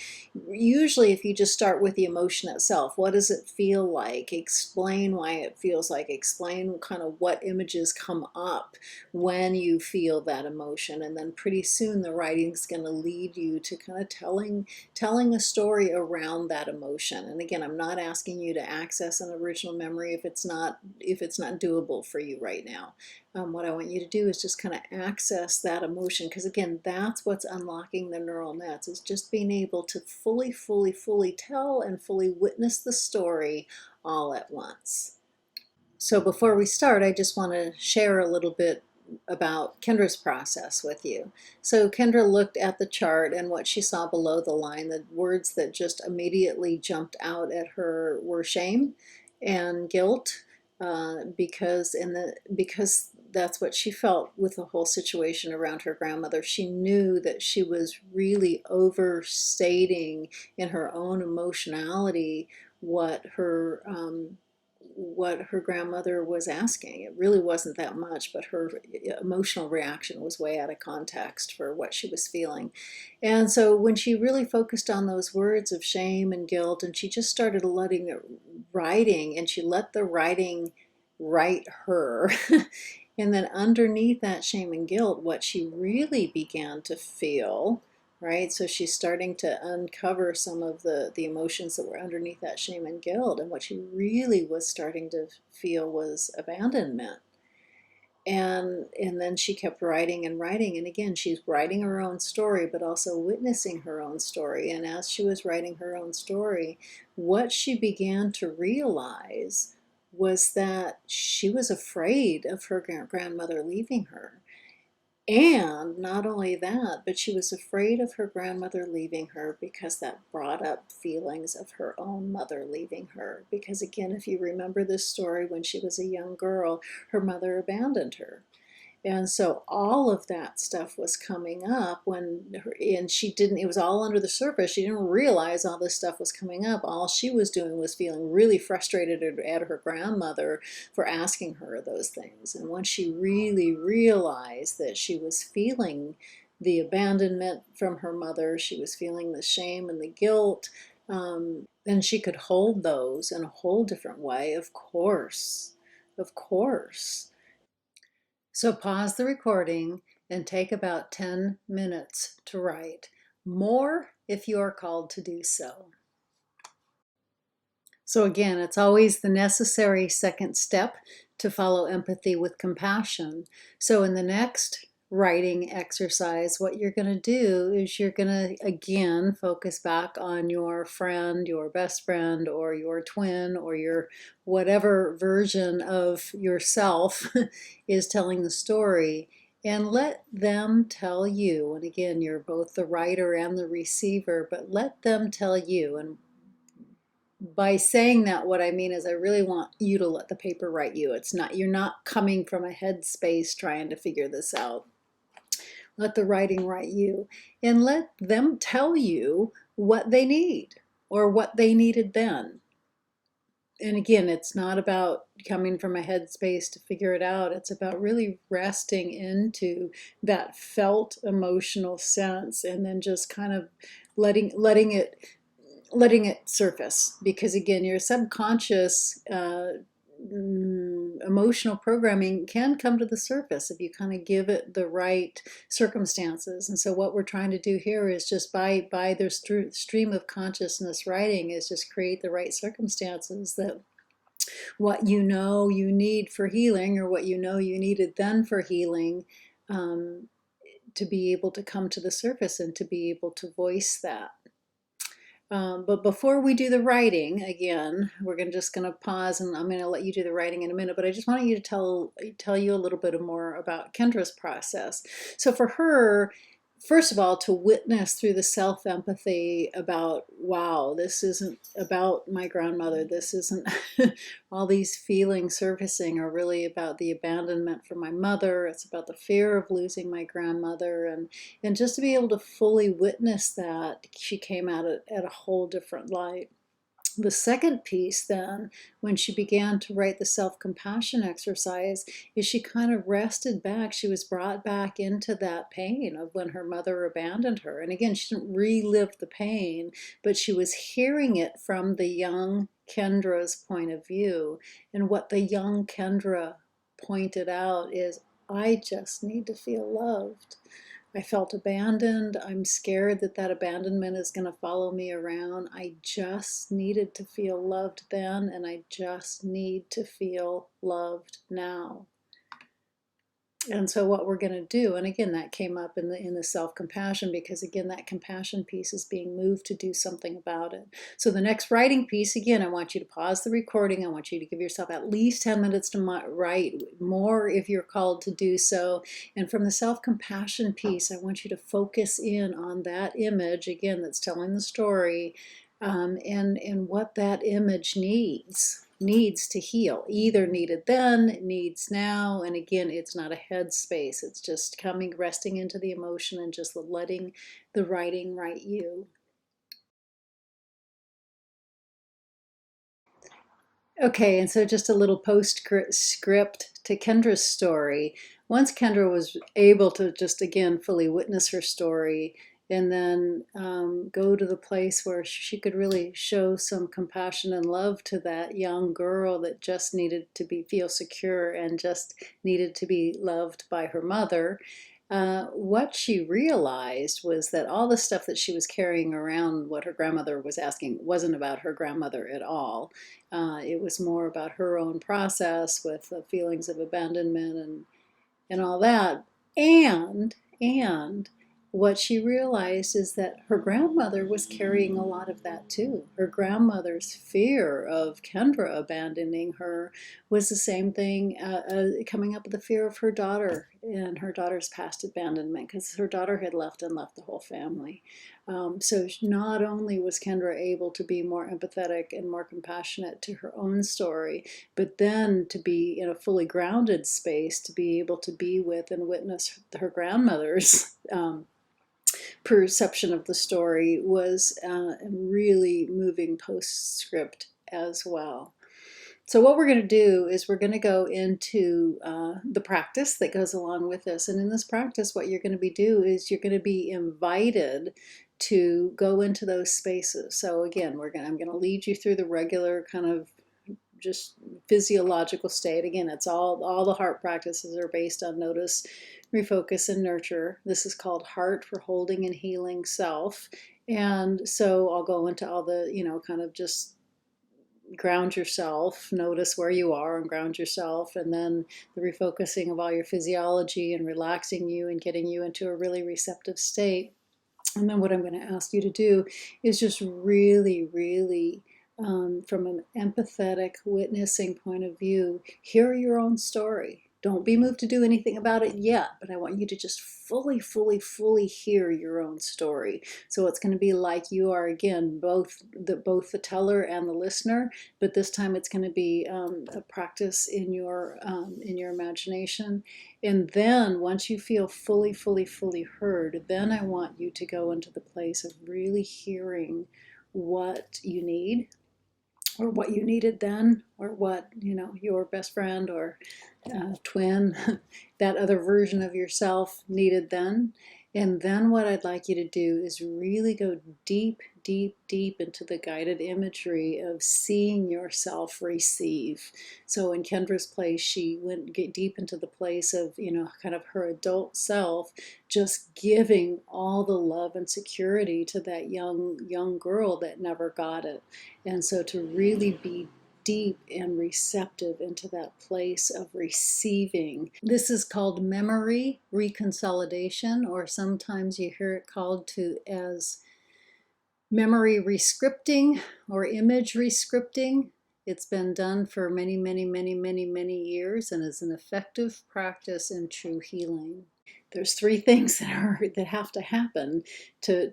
Speaker 1: Usually, if you just start with the emotion itself, what does it feel like? Explain why it feels like. Explain kind of what images come up when you feel that emotion. And then pretty soon the writing's going to lead you to kind of telling a story around that emotion. And again, I'm not asking you to access an original memory if it's not doable for you right now. What I want you to do is just kind of access that emotion, because again, that's what's unlocking the neural nets, is just being able to fully tell and fully witness the story all at once. So before we start, I just want to share a little bit about Kendra's process with you. So Kendra looked at the chart, and what she saw below the line, the words that just immediately jumped out at her were shame and guilt, because that's what she felt with the whole situation around her grandmother. She knew that she was really overstating in her own emotionality what her grandmother was asking. It really wasn't that much, but her emotional reaction was way out of context for what she was feeling. And so when she really focused on those words of shame and guilt, and she just started letting it writing, and she let the writing write her. And then underneath that shame and guilt, what she really began to feel, right? So she's starting to uncover some of the emotions that were underneath that shame and guilt. And what she really was starting to feel was abandonment. And then she kept writing and writing. And again, she's writing her own story, but also witnessing her own story. And as she was writing her own story, what she began to realize was that she was afraid of her grandmother leaving her. And not only that, but she was afraid of her grandmother leaving her because that brought up feelings of her own mother leaving her. Because again, if you remember this story, when she was a young girl, her mother abandoned her. And so all of that stuff was coming up and she didn't, it was all under the surface. She didn't realize all this stuff was coming up. All she was doing was feeling really frustrated at her grandmother for asking her those things. And once she really realized that she was feeling the abandonment from her mother, she was feeling the shame and the guilt, then she could hold those in a whole different way, of course. Of course. So pause the recording and take about 10 minutes to write. More if you are called to do so. So again, it's always the necessary second step to follow empathy with compassion. So in the next writing exercise, what you're going to do is you're going to again focus back on your friend, your best friend, or your twin, or your whatever version of yourself is telling the story, and let them tell you. And again, you're both the writer and the receiver, but let them tell you. And by saying that, what I mean is I really want you to let the paper write you. It's not, you're not coming from a headspace trying to figure this out. Let the writing write you, and let them tell you what they need or what they needed then. And again, it's not about coming from a headspace to figure it out. It's about really resting into that felt emotional sense, and then just kind of letting it surface. Because again, your subconscious emotional programming can come to the surface if you kind of give it the right circumstances. And so what we're trying to do here is just by their stream of consciousness writing is just create the right circumstances that what you know you need for healing, or what you know you needed then for healing, to be able to come to the surface and to be able to voice that. But before we do the writing, again, just going to pause, and I'm going to let you do the writing in a minute, but I just want you to tell you a little bit more about Kendra's process. So for her, first of all, to witness through the self empathy about, wow, this isn't about my grandmother. This isn't all these feelings surfacing are really about the abandonment from my mother. It's about the fear of losing my grandmother. And just to be able to fully witness that, she came at it at a whole different light. The second piece, then, when she began to write the self compassion exercise, is she kind of rested back. She was brought back into that pain of when her mother abandoned her. And again, she didn't relive the pain, but she was hearing it from the young Kendra's point of view. And what the young Kendra pointed out is, I just need to feel loved. I felt abandoned. I'm scared that that abandonment is going to follow me around. I just needed to feel loved then, and I just need to feel loved now. And so what we're going to do, and again, that came up in the self-compassion, because again, that compassion piece is being moved to do something about it. So the next writing piece, again, I want you to pause the recording. I want you to give yourself at least 10 minutes to write, more if you're called to do so. And from the self-compassion piece, I want you to focus in on that image, again, that's telling the story, and what that image needs to heal. Either needed then, needs now, and again, it's not a head space. It's just coming, resting into the emotion and just letting the writing write you. Okay, and so just a little postscript to Kendra's story. Once Kendra was able to just again fully witness her story, and then go to the place where she could really show some compassion and love to that young girl that just needed to feel secure and just needed to be loved by her mother. What she realized was that all the stuff that she was carrying around, what her grandmother was asking, wasn't about her grandmother at all. It was more about her own process with the feelings of abandonment and all that. And what she realized is that her grandmother was carrying a lot of that too. Her grandmother's fear of Kendra abandoning her was the same thing, coming up with the fear of her daughter and her daughter's past abandonment, because her daughter had left and left the whole family. So not only was Kendra able to be more empathetic and more compassionate to her own story, but then to be in a fully grounded space, to be able to be with and witness her grandmother's perception of the story was a really moving postscript as well. So what we're going to do is we're going to go into the practice that goes along with this. And in this practice, what you're going to is you're going to be invited to go into those spaces. So again, I'm going to lead you through the regular kind of just physiological state. Again, it's all the heart practices are based on notice, refocus, and nurture. This is called heart for holding and healing self. And so I'll go into all the, kind of just ground yourself, notice where you are and ground yourself, and then the refocusing of all your physiology and relaxing you and getting you into a really receptive state. And then what I'm going to ask you to do is just really, really, from an empathetic witnessing point of view, hear your own story. Don't be moved to do anything about it yet, but I want you to just fully, fully, fully hear your own story. So it's going to be like you are, again, both the teller and the listener, but this time it's going to be a practice in your imagination. And then once you feel fully, fully, fully heard, then I want you to go into the place of really hearing what you need, or what you needed then, or what, your best friend or twin, that other version of yourself needed then. And then what I'd like you to do is really go deep, deep, deep into the guided imagery of seeing yourself receive. So in Kendra's place, she went deep into the place of, kind of her adult self, just giving all the love and security to that young girl that never got it. And so to really be deep and receptive into that place of receiving. This is called memory reconsolidation, or sometimes you hear it called as memory rescripting or image rescripting. It's been done for many, many, many, many, many years and is an effective practice in true healing. there's three things that have to happen to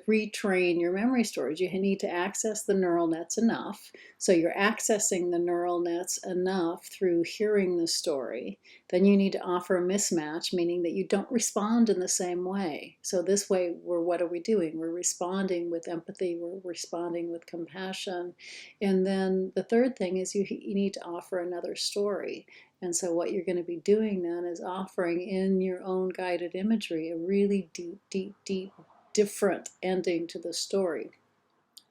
Speaker 1: retrain your memory storage. You need to access the neural nets enough. So you're accessing the neural nets enough through hearing the story. Then you need to offer a mismatch, meaning that you don't respond in the same way. So this way, what are we doing? We're responding with empathy. We're responding with compassion. And then the third thing is you need to offer another story. And so what you're going to be doing then is offering in your own guided imagery a really deep, different ending to the story.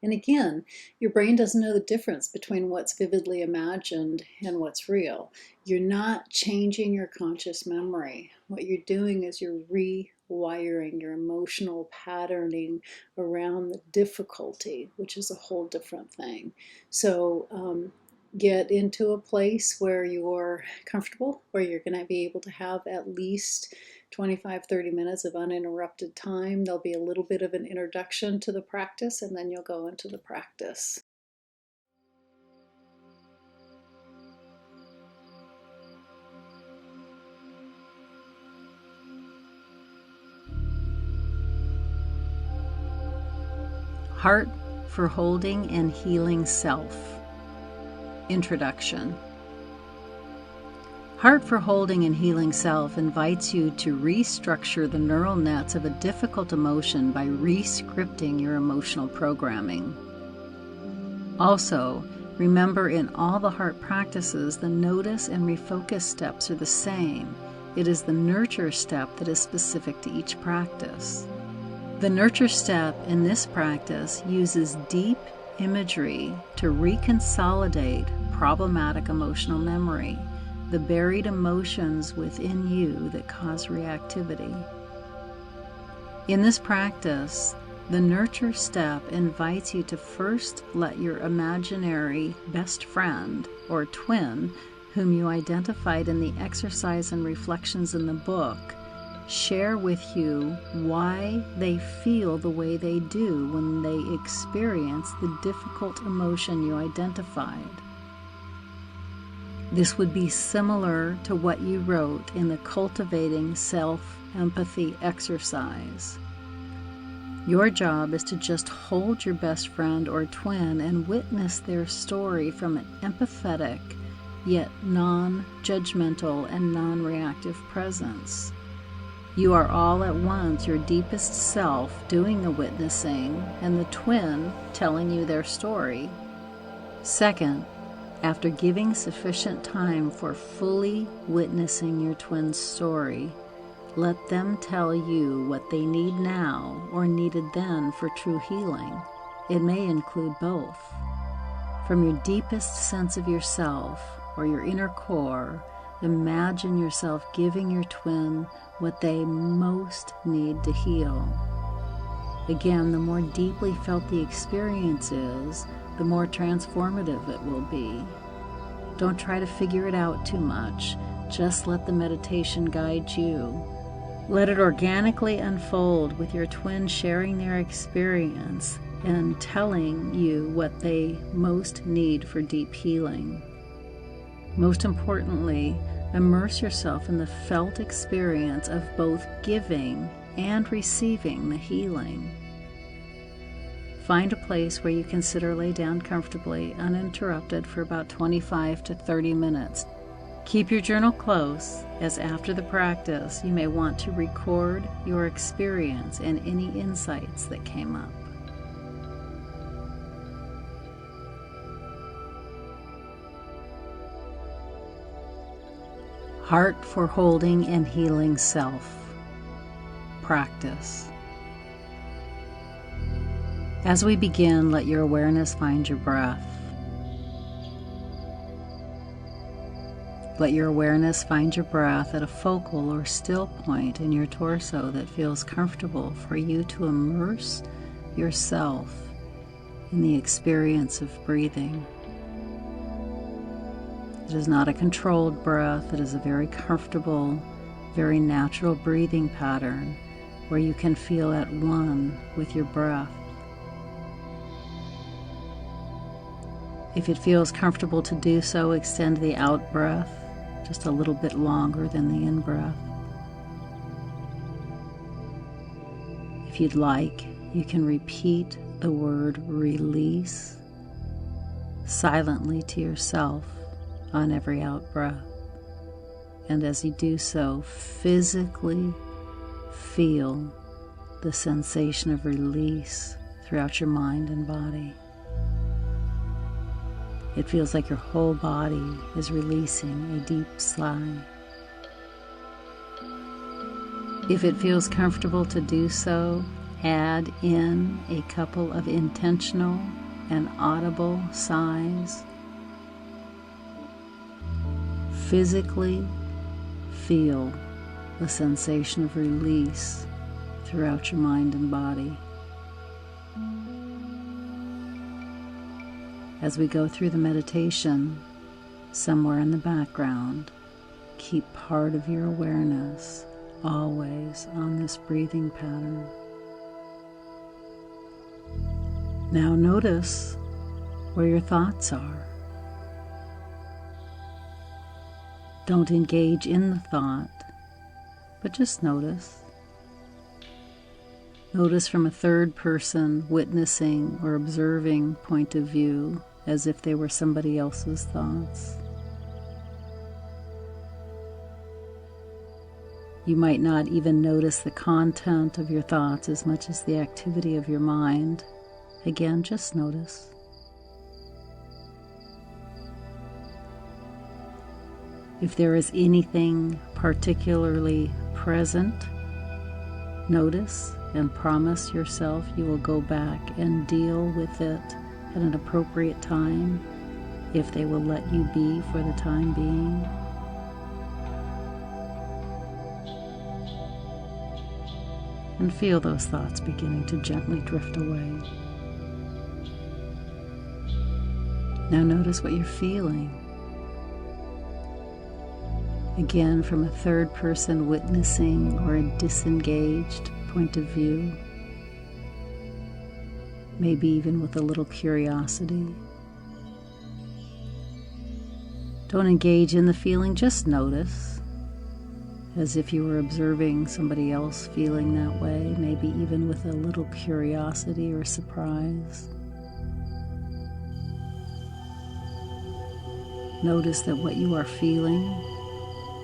Speaker 1: And again, your brain doesn't know the difference between what's vividly imagined and what's real. You're not changing your conscious memory. What you're doing is you're rewiring your emotional patterning around the difficulty, which is a whole different thing. So get into a place where you're comfortable, where you're going to be able to have at least 25-30 minutes of uninterrupted time. There'll be a little bit of an introduction to the practice, and then you'll go into the practice.
Speaker 2: Heart for Holding and Healing Self. Introduction. Heart for Holding and Healing Self invites you to restructure the neural nets of a difficult emotion by re-scripting your emotional programming. Also, remember, in all the heart practices, the notice and refocus steps are the same. It is the nurture step that is specific to each practice. The nurture step in this practice uses deep imagery to reconsolidate problematic emotional memory, the buried emotions within you that cause reactivity. In this practice, the nurture step invites you to first let your imaginary best friend or twin, whom you identified in the exercise and reflections in the book, share with you why they feel the way they do when they experience the difficult emotion you identified. This would be similar to what you wrote in the Cultivating Self-Empathy exercise. Your job is to just hold your best friend or twin and witness their story from an empathetic, yet non-judgmental and non-reactive presence. You are all at once your deepest self doing the witnessing and the twin telling you their story. Second, after giving sufficient time for fully witnessing your twin's story, let them tell you what they need now or needed then for true healing. It may include both. From your deepest sense of yourself or your inner core, imagine yourself giving your twin what they most need to heal. Again, the more deeply felt the experience is, the more transformative it will be. Don't try to figure it out too much. Just let the meditation guide you. Let it organically unfold with your twin sharing their experience and telling you what they most need for deep healing. Most importantly, immerse yourself in the felt experience of both giving and receiving the healing. Find a place where you consider lay down comfortably, uninterrupted for about 25 to 30 minutes. Keep your journal close, as after the practice you may want to record your experience and any insights that came up. Heart for Holding and Healing Self. Practice. As we begin, let your awareness find your breath. Let your awareness find your breath at a focal or still point in your torso that feels comfortable for you to immerse yourself in the experience of breathing. It is not a controlled breath. It is a very comfortable, very natural breathing pattern where you can feel at one with your breath. If it feels comfortable to do so, extend the out breath just a little bit longer than the in breath. If you'd like, you can repeat the word release silently to yourself on every out breath. And as you do so, physically feel the sensation of release throughout your mind and body. It feels like your whole body is releasing a deep sigh. If it feels comfortable to do so, add in a couple of intentional and audible sighs. Physically feel the sensation of release throughout your mind and body. As we go through the meditation, somewhere in the background, keep part of your awareness always on this breathing pattern. Now notice where your thoughts are. Don't engage in the thought, but just notice. Notice from a third person witnessing or observing point of view, as if they were somebody else's thoughts. You might not even notice the content of your thoughts as much as the activity of your mind. Again, just notice. If there is anything particularly present, notice and promise yourself you will go back and deal with it at an appropriate time, if they will let you be for the time being. And feel those thoughts beginning to gently drift away. Now notice what you're feeling. Again, from a third person witnessing or a disengaged point of view, maybe even with a little curiosity. Don't engage in the feeling, just notice, as if you were observing somebody else feeling that way, maybe even with a little curiosity or surprise. Notice that what you are feeling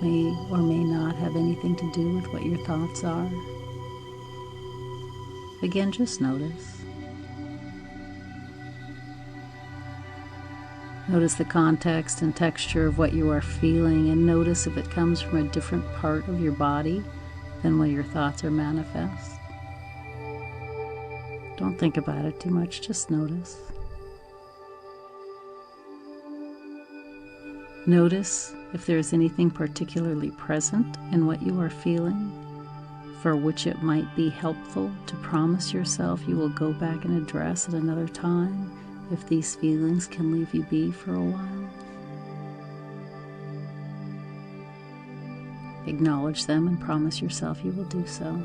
Speaker 2: may or may not have anything to do with what your thoughts are. Again, just notice. Notice the context and texture of what you are feeling, and notice if it comes from a different part of your body than when your thoughts are manifest. Don't think about it too much, just notice. Notice if there is anything particularly present in what you are feeling, for which it might be helpful to promise yourself you will go back and address at another time, if these feelings can leave you be for a while. Acknowledge them and promise yourself you will do so.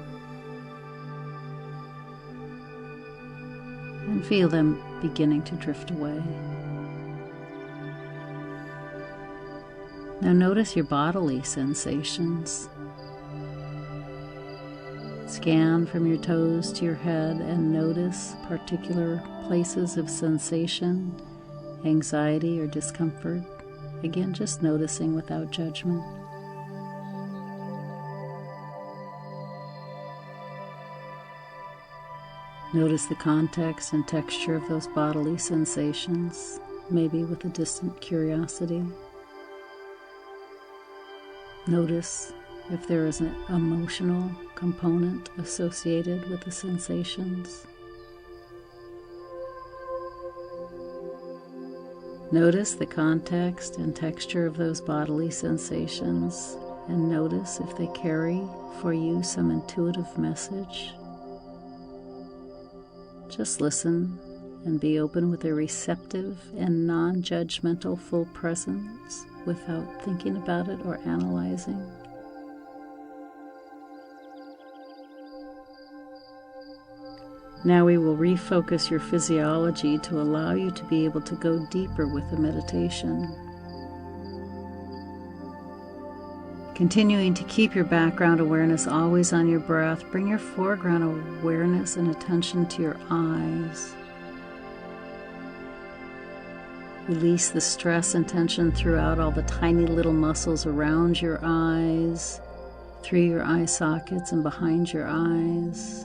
Speaker 2: And feel them beginning to drift away. Now notice your bodily sensations. Scan from your toes to your head and notice particular places of sensation, anxiety, or discomfort. Again, just noticing without judgment. Notice the context and texture of those bodily sensations, maybe with a distant curiosity. Notice if there is an emotional component associated with the sensations. Notice the context and texture of those bodily sensations, and notice if they carry for you some intuitive message. Just listen and be open with a receptive and non-judgmental full presence without thinking about it or analyzing. Now we will refocus your physiology to allow you to be able to go deeper with the meditation. Continuing to keep your background awareness always on your breath, bring your foreground awareness and attention to your eyes. Release the stress and tension throughout all the tiny little muscles around your eyes, through your eye sockets and behind your eyes.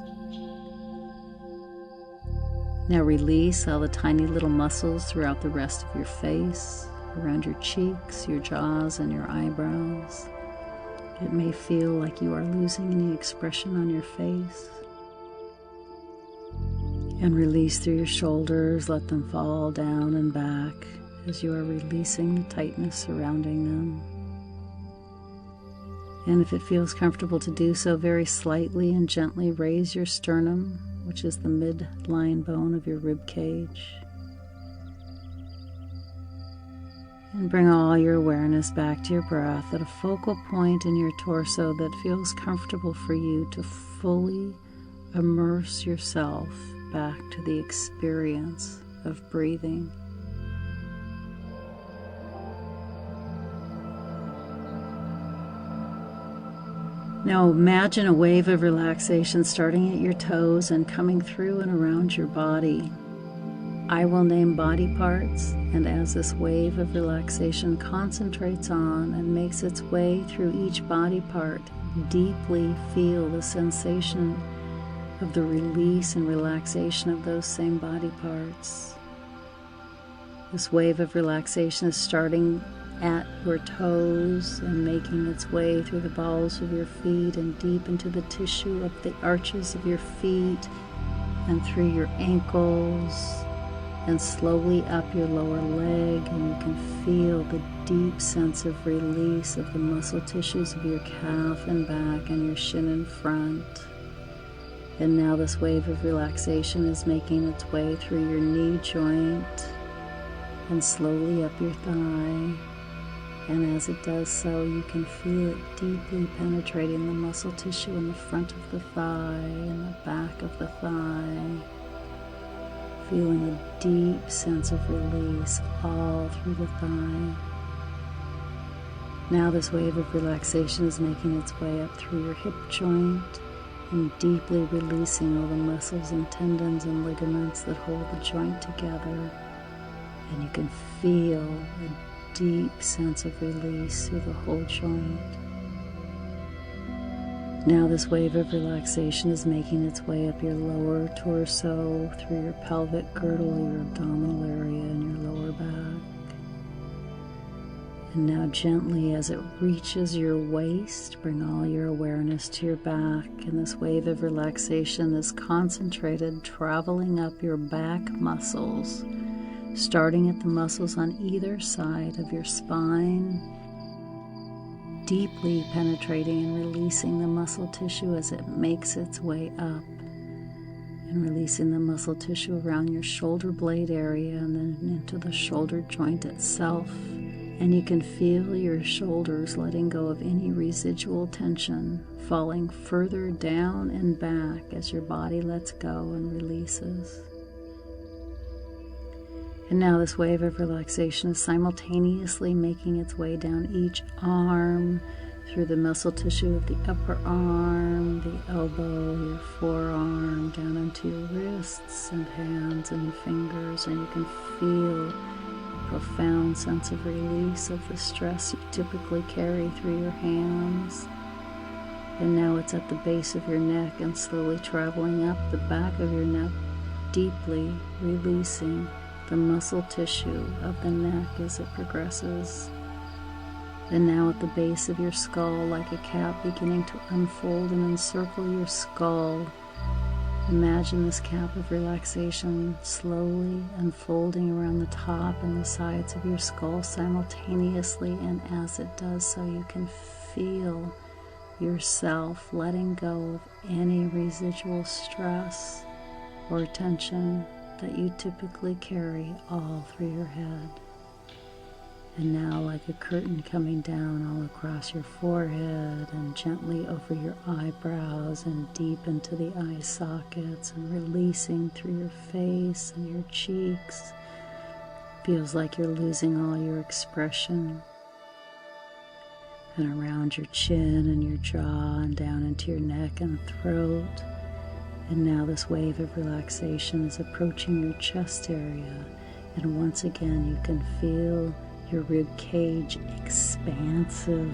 Speaker 2: Now release all the tiny little muscles throughout the rest of your face, around your cheeks, your jaws, and your eyebrows. It may feel like you are losing any expression on your face. And release through your shoulders, let them fall down and back as you are releasing the tightness surrounding them. And if it feels comfortable to do so, very slightly and gently raise your sternum, which is the midline bone of your rib cage. And bring all your awareness back to your breath at a focal point in your torso that feels comfortable for you to fully immerse yourself back to the experience of breathing. Now imagine a wave of relaxation starting at your toes and coming through and around your body. I will name body parts, and as this wave of relaxation concentrates on and makes its way through each body part, deeply feel the sensation of the release and relaxation of those same body parts. This wave of relaxation is starting at your toes and making its way through the balls of your feet and deep into the tissue of the arches of your feet and through your ankles and slowly up your lower leg, and you can feel the deep sense of release of the muscle tissues of your calf and back and your shin and front. And now this wave of relaxation is making its way through your knee joint and slowly up your thigh. And as it does so, you can feel it deeply penetrating the muscle tissue in the front of the thigh and the back of the thigh. Feeling a deep sense of release all through the thigh. Now this wave of relaxation is making its way up through your hip joint and deeply releasing all the muscles and tendons and ligaments that hold the joint together. And you can feel a deep sense of release through the whole joint. Now this wave of relaxation is making its way up your lower torso, through your pelvic girdle, your abdominal area, and your lower back. And now gently, as it reaches your waist, bring all your awareness to your back. And this wave of relaxation is concentrated, traveling up your back muscles, starting at the muscles on either side of your spine, deeply penetrating and releasing the muscle tissue as it makes its way up, and releasing the muscle tissue around your shoulder blade area and then into the shoulder joint itself. And you can feel your shoulders letting go of any residual tension, falling further down and back as your body lets go and releases. And now this wave of relaxation is simultaneously making its way down each arm, through the muscle tissue of the upper arm, the elbow, your forearm, down into your wrists and hands and fingers, and you can feel a profound sense of release of the stress you typically carry through your hands. And now it's at the base of your neck and slowly traveling up the back of your neck, deeply releasing the muscle tissue of the neck as it progresses. And now at the base of your skull, like a cap beginning to unfold and encircle your skull. Imagine this cap of relaxation slowly unfolding around the top and the sides of your skull simultaneously, and as it does so, you can feel yourself letting go of any residual stress or tension that you typically carry all through your head. And now, like a curtain coming down all across your forehead and gently over your eyebrows and deep into the eye sockets and releasing through your face and your cheeks. Feels like you're losing all your expression. and around your chin and your jaw and down into your neck and throat. And now this wave of relaxation is approaching your chest area. And once again, you can feel your rib cage expansive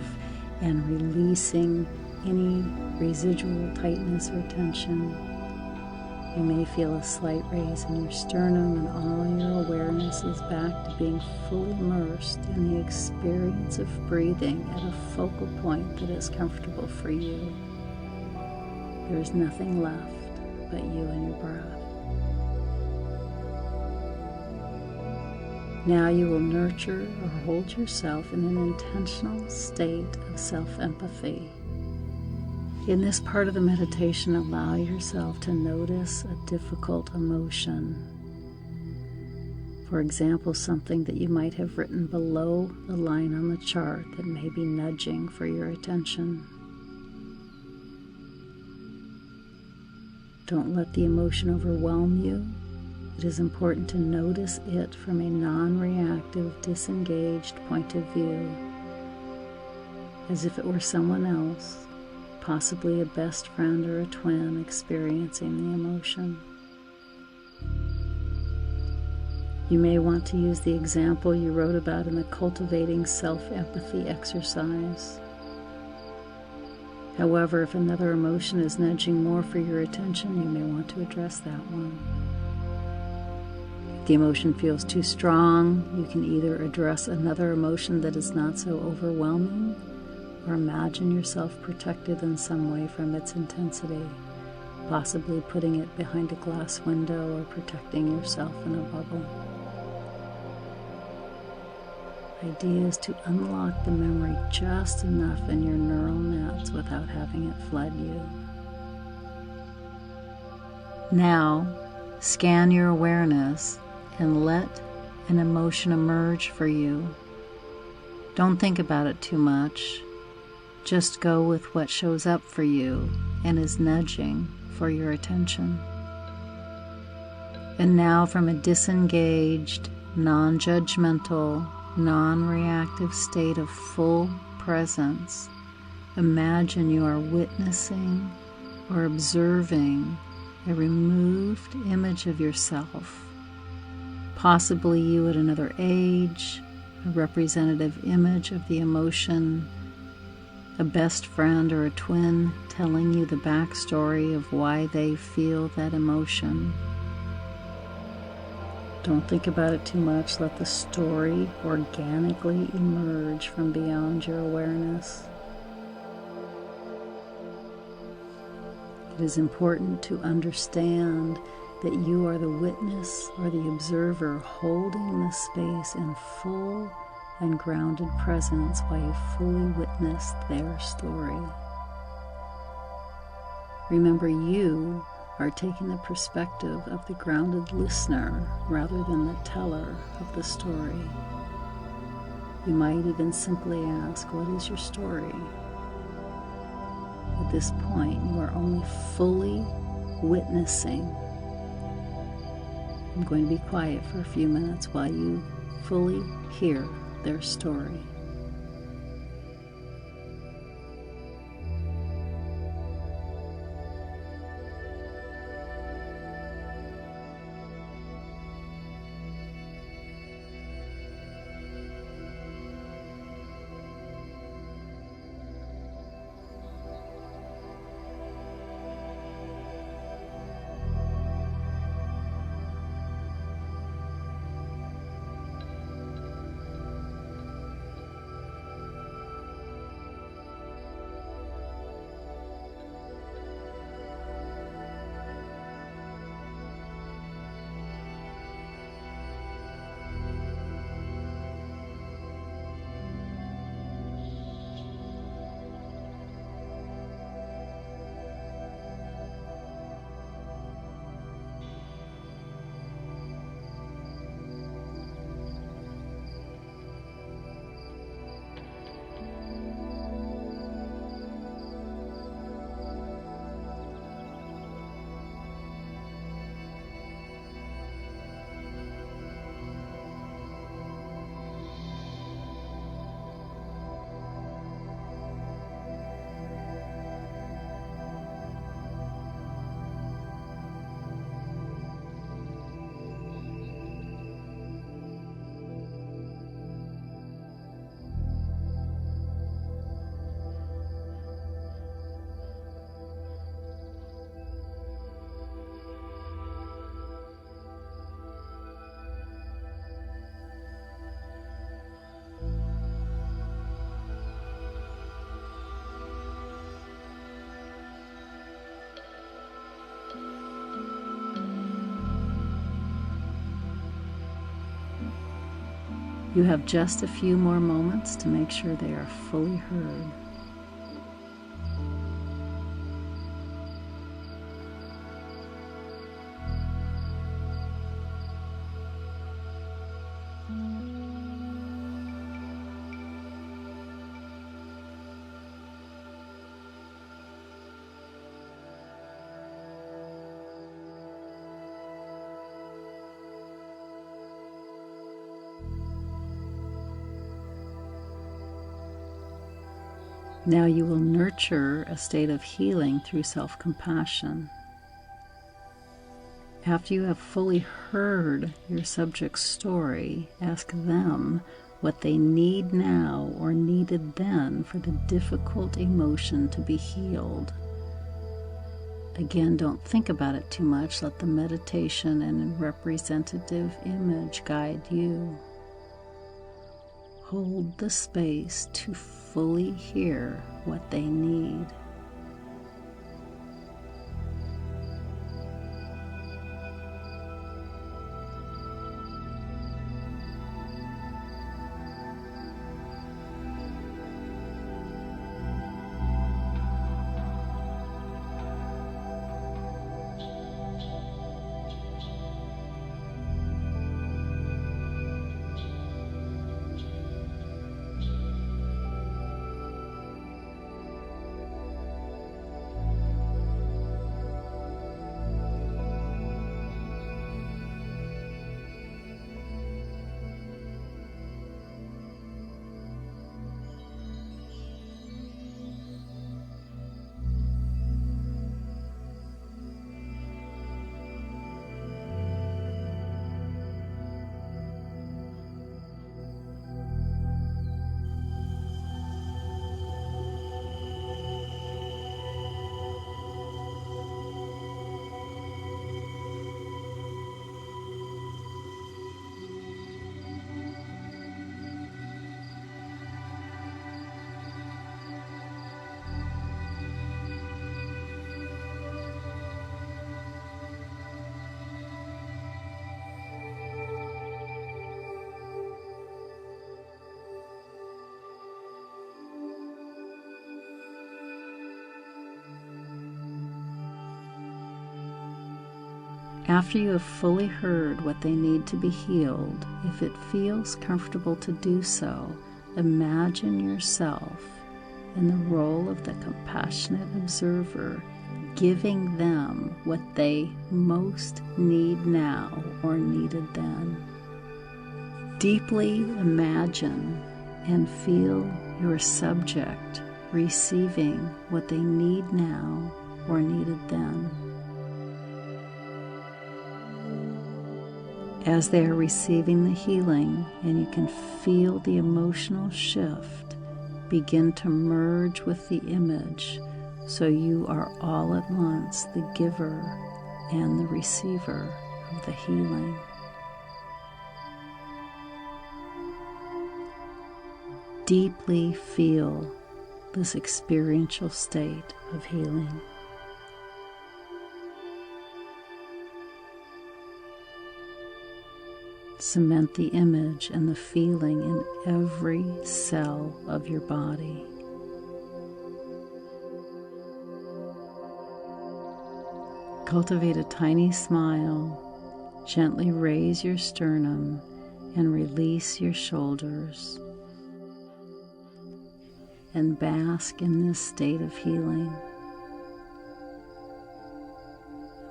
Speaker 2: and releasing any residual tightness or tension. You may feel a slight raise in your sternum, and all your awareness is back to being fully immersed in the experience of breathing at a focal point that is comfortable for you. There is nothing left but you and your breath. Now you will nurture or hold yourself in an intentional state of self-empathy. In this part of the meditation, allow yourself to notice a difficult emotion. For example, something that you might have written below the line on the chart that may be nudging for your attention. Don't let the emotion overwhelm you. It is important to notice it from a non-reactive, disengaged point of view, as if it were someone else, possibly a best friend or a twin experiencing the emotion. You may want to use the example you wrote about in the Cultivating Self-Empathy exercise. However, if another emotion is nudging more for your attention, you may want to address that one. If the emotion feels too strong, you can either address another emotion that is not so overwhelming, or imagine yourself protected in some way from its intensity, possibly putting it behind a glass window or protecting yourself in a bubble. The idea is to unlock the memory just enough in your neural nets without having it flood you. Now, scan your awareness and let an emotion emerge for you. Don't think about it too much. Just go with what shows up for you and is nudging for your attention. And now, from a disengaged, non-judgmental, non-reactive state of full presence, imagine you are witnessing or observing a removed image of yourself, possibly you at another age, a representative image of the emotion, a best friend or a twin telling you the backstory of why they feel that emotion. Don't think about it too much. Let the story organically emerge from beyond your awareness. It is important to understand that you are the witness or the observer holding the space in full and grounded presence while you fully witness their story. Remember, you are taking the perspective of the grounded listener rather than the teller of the story. You might even simply ask, "What is your story?" At this point, you are only fully witnessing. I'm going to be quiet for a few minutes while you fully hear their story. You have just a few more moments to make sure they are fully heard. Now you will nurture a state of healing through self-compassion. After you have fully heard your subject's story, ask them what they need now or needed then for the difficult emotion to be healed. Again, don't think about it too much. Let the meditation and representative image guide you. Hold the space to fully hear what they need. After you have fully heard what they need to be healed, if it feels comfortable to do so, imagine yourself in the role of the compassionate observer, giving them what they most need now or needed then. Deeply imagine and feel your subject receiving what they need now or needed then. As they are receiving the healing and you can feel the emotional shift, begin to merge with the image so you are all at once the giver and the receiver of the healing. Deeply feel this experiential state of healing. Cement the image and the feeling in every cell of your body. Cultivate a tiny smile. Gently raise your sternum and release your shoulders. And bask in this state of healing.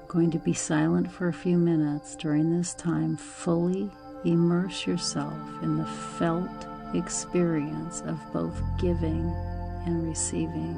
Speaker 2: I'm going to be silent for a few minutes. During this time, fully immerse yourself in the felt experience of both giving and receiving.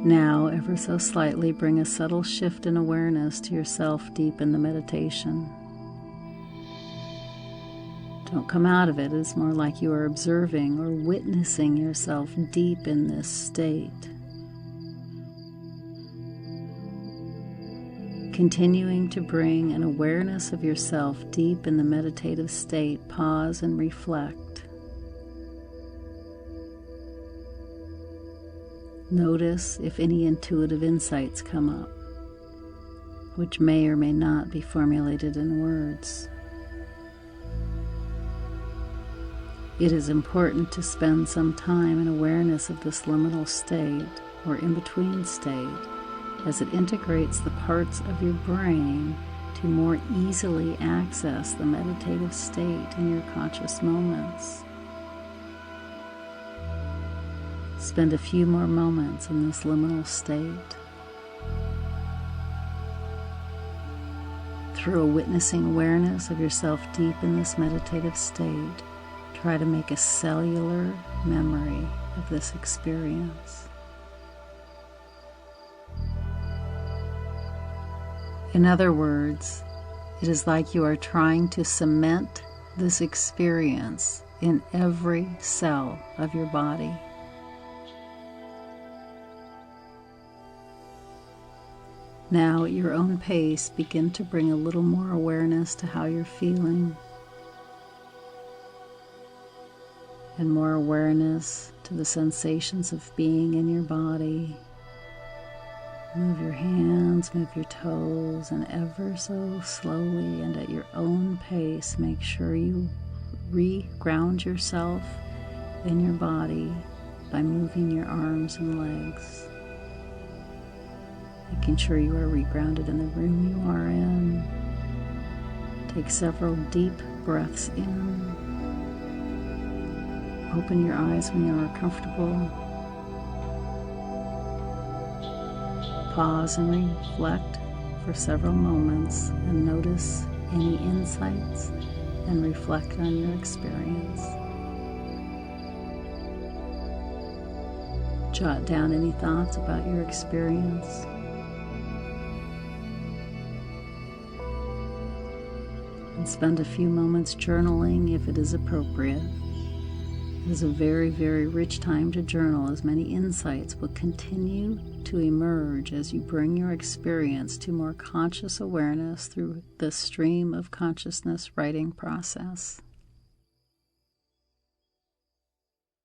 Speaker 2: Now, ever so slightly, bring a subtle shift in awareness to yourself deep in the meditation. Don't come out of it. It's more like you are observing or witnessing yourself deep in this state. Continuing to bring an awareness of yourself deep in the meditative state, pause and reflect. Notice if any intuitive insights come up, which may or may not be formulated in words. It is important to spend some time in awareness of this liminal state or in-between state, as it integrates the parts of your brain to more easily access the meditative state in your conscious moments. Spend a few more moments in this liminal state. Through a witnessing awareness of yourself deep in this meditative state, try to make a cellular memory of this experience. In other words, it is like you are trying to cement this experience in every cell of your body. Now, at your own pace, begin to bring a little more awareness to how you're feeling, and more awareness to the sensations of being in your body. Move your hands, move your toes, and ever so slowly and at your own pace, make sure you re-ground yourself in your body by moving your arms and legs. Making sure you are regrounded in the room you are in. Take several deep breaths in. Open your eyes when you are comfortable. Pause and reflect for several moments and notice any insights and reflect on your experience. Jot down any thoughts about your experience. And spend a few moments journaling if it is appropriate. It is a very, very rich time to journal, as many insights will continue to emerge as you bring your experience to more conscious awareness through the stream of consciousness writing process.